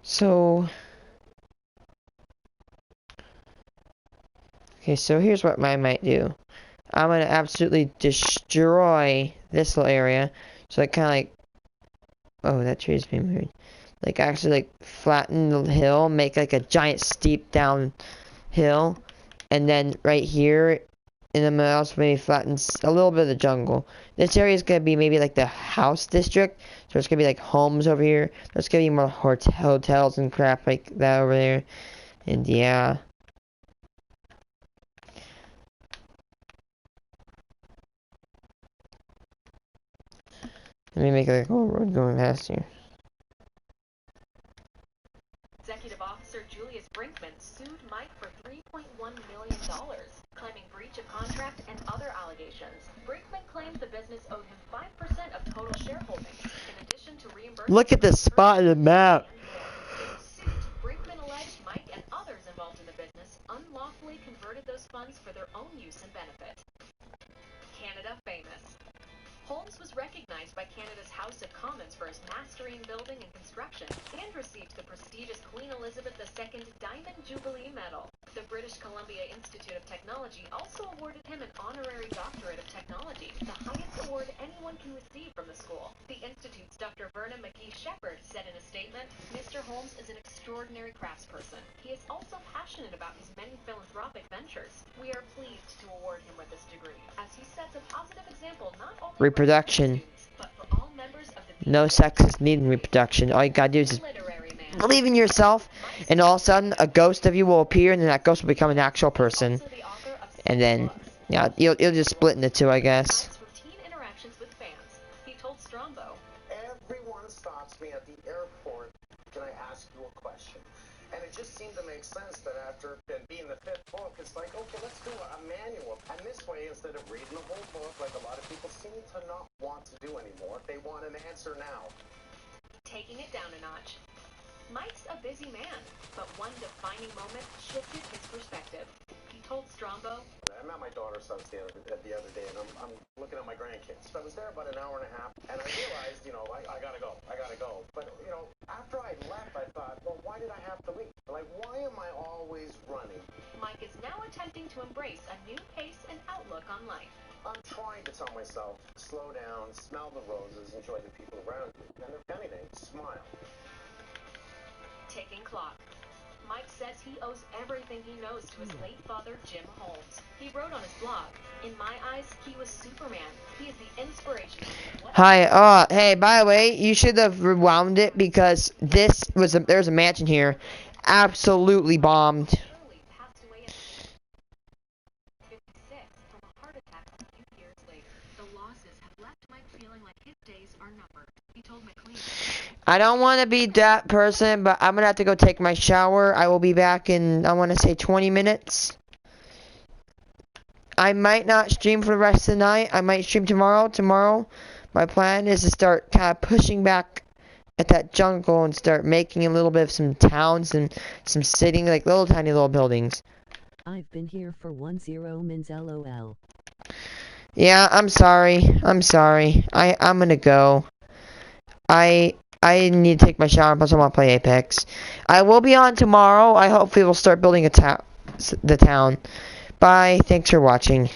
S1: So, okay, so here's what I might do. I'm gonna absolutely destroy this little area. So I kind of like, oh, that tree is being moved. Like actually like flatten the hill, make like a giant steep down hill, and then right here in the middle, also maybe flattens a little bit of the jungle. This area is gonna be maybe like the house district, so it's gonna be like homes over here. There's gonna be more hotels and crap like that over there, and yeah. Let me make like a whole road going past here.
S13: Executive Officer Julius Brinkman sued Mike for $3.1 million, claiming breach of contract and other allegations. Brinkman claims the business owed him 5% of total shareholdings, in addition to reimbursement.
S1: Look at the spot in the map.
S13: In the suit, Brinkman alleged Mike and others involved in the business unlawfully converted those funds for their own use and benefit. Canada famous. Holmes was recognized by Canada's House of Commons for his mastery in building and construction, and received the prestigious Queen Elizabeth II Diamond Jubilee Medal. The British Columbia Institute of Technology also awarded him an honorary doctorate of technology, the highest award anyone can receive from the school. The Institute's Dr. Verna McGee-Shepherd said in a statement, "Mr. Holmes is an extraordinary craftsperson. He is also passionate about his many philanthropic ventures. We are pleased to award him with this degree, as he sets a positive example not only
S1: Reproduction.
S13: but for all members of the
S1: No sex is needed in reproduction. All you gotta do is just believe in yourself, and all of a sudden a ghost of you will appear, and then that ghost will become an actual person. And then, yeah, you'll just split into two, I guess.
S13: routine interactions with fans. He told Strombo,
S14: Everyone stops me at the airport. Can I ask you a question? And it just seemed to make sense that after being the fifth book, it's like, okay, let's do a manual. And this way, instead of reading the whole book, like a lot of people seem to not want to do anymore, they want an answer now.
S13: taking it down a notch. Mike's a busy man, but one defining moment shifted his perspective. He told Strombo,
S14: I'm at my daughter's house the other day, and I'm looking at my grandkids. I was there about an hour and a half, and I realized, I gotta go. But, after I left, I thought, well, why did I have to leave? Like, why am I always running?
S13: Mike is now attempting to embrace a new pace and outlook on life.
S14: I'm trying to tell myself, slow down, smell the roses, enjoy the people around you, and if anything, smile.
S13: Ticking clock. Mike says he owes everything he knows to his late father, Jim Holmes. He wrote on his blog, "In my eyes, he was Superman. He is the inspiration."
S1: Hi, hey, by the way, you should have rewound it because there's a mansion here. Absolutely bombed.
S13: Passed away at 56 from a heart attack a few years later. The losses have left Mike feeling like his days are numbered. He told McLean,
S1: I don't want to be that person, but I'm going to have to go take my shower. I will be back in, I want to say 20 minutes. I might not stream for the rest of the night. I might stream tomorrow. Tomorrow, my plan is to start kind of pushing back at that jungle and start making a little bit of some towns and some sitting, like little tiny little buildings.
S16: I've been here for 10 mins LOL.
S1: Yeah, I'm sorry. I'm going to go. I need to take my shower, plus I want to play Apex. I will be on tomorrow. I hopefully will start building the town. Bye. Thanks for watching.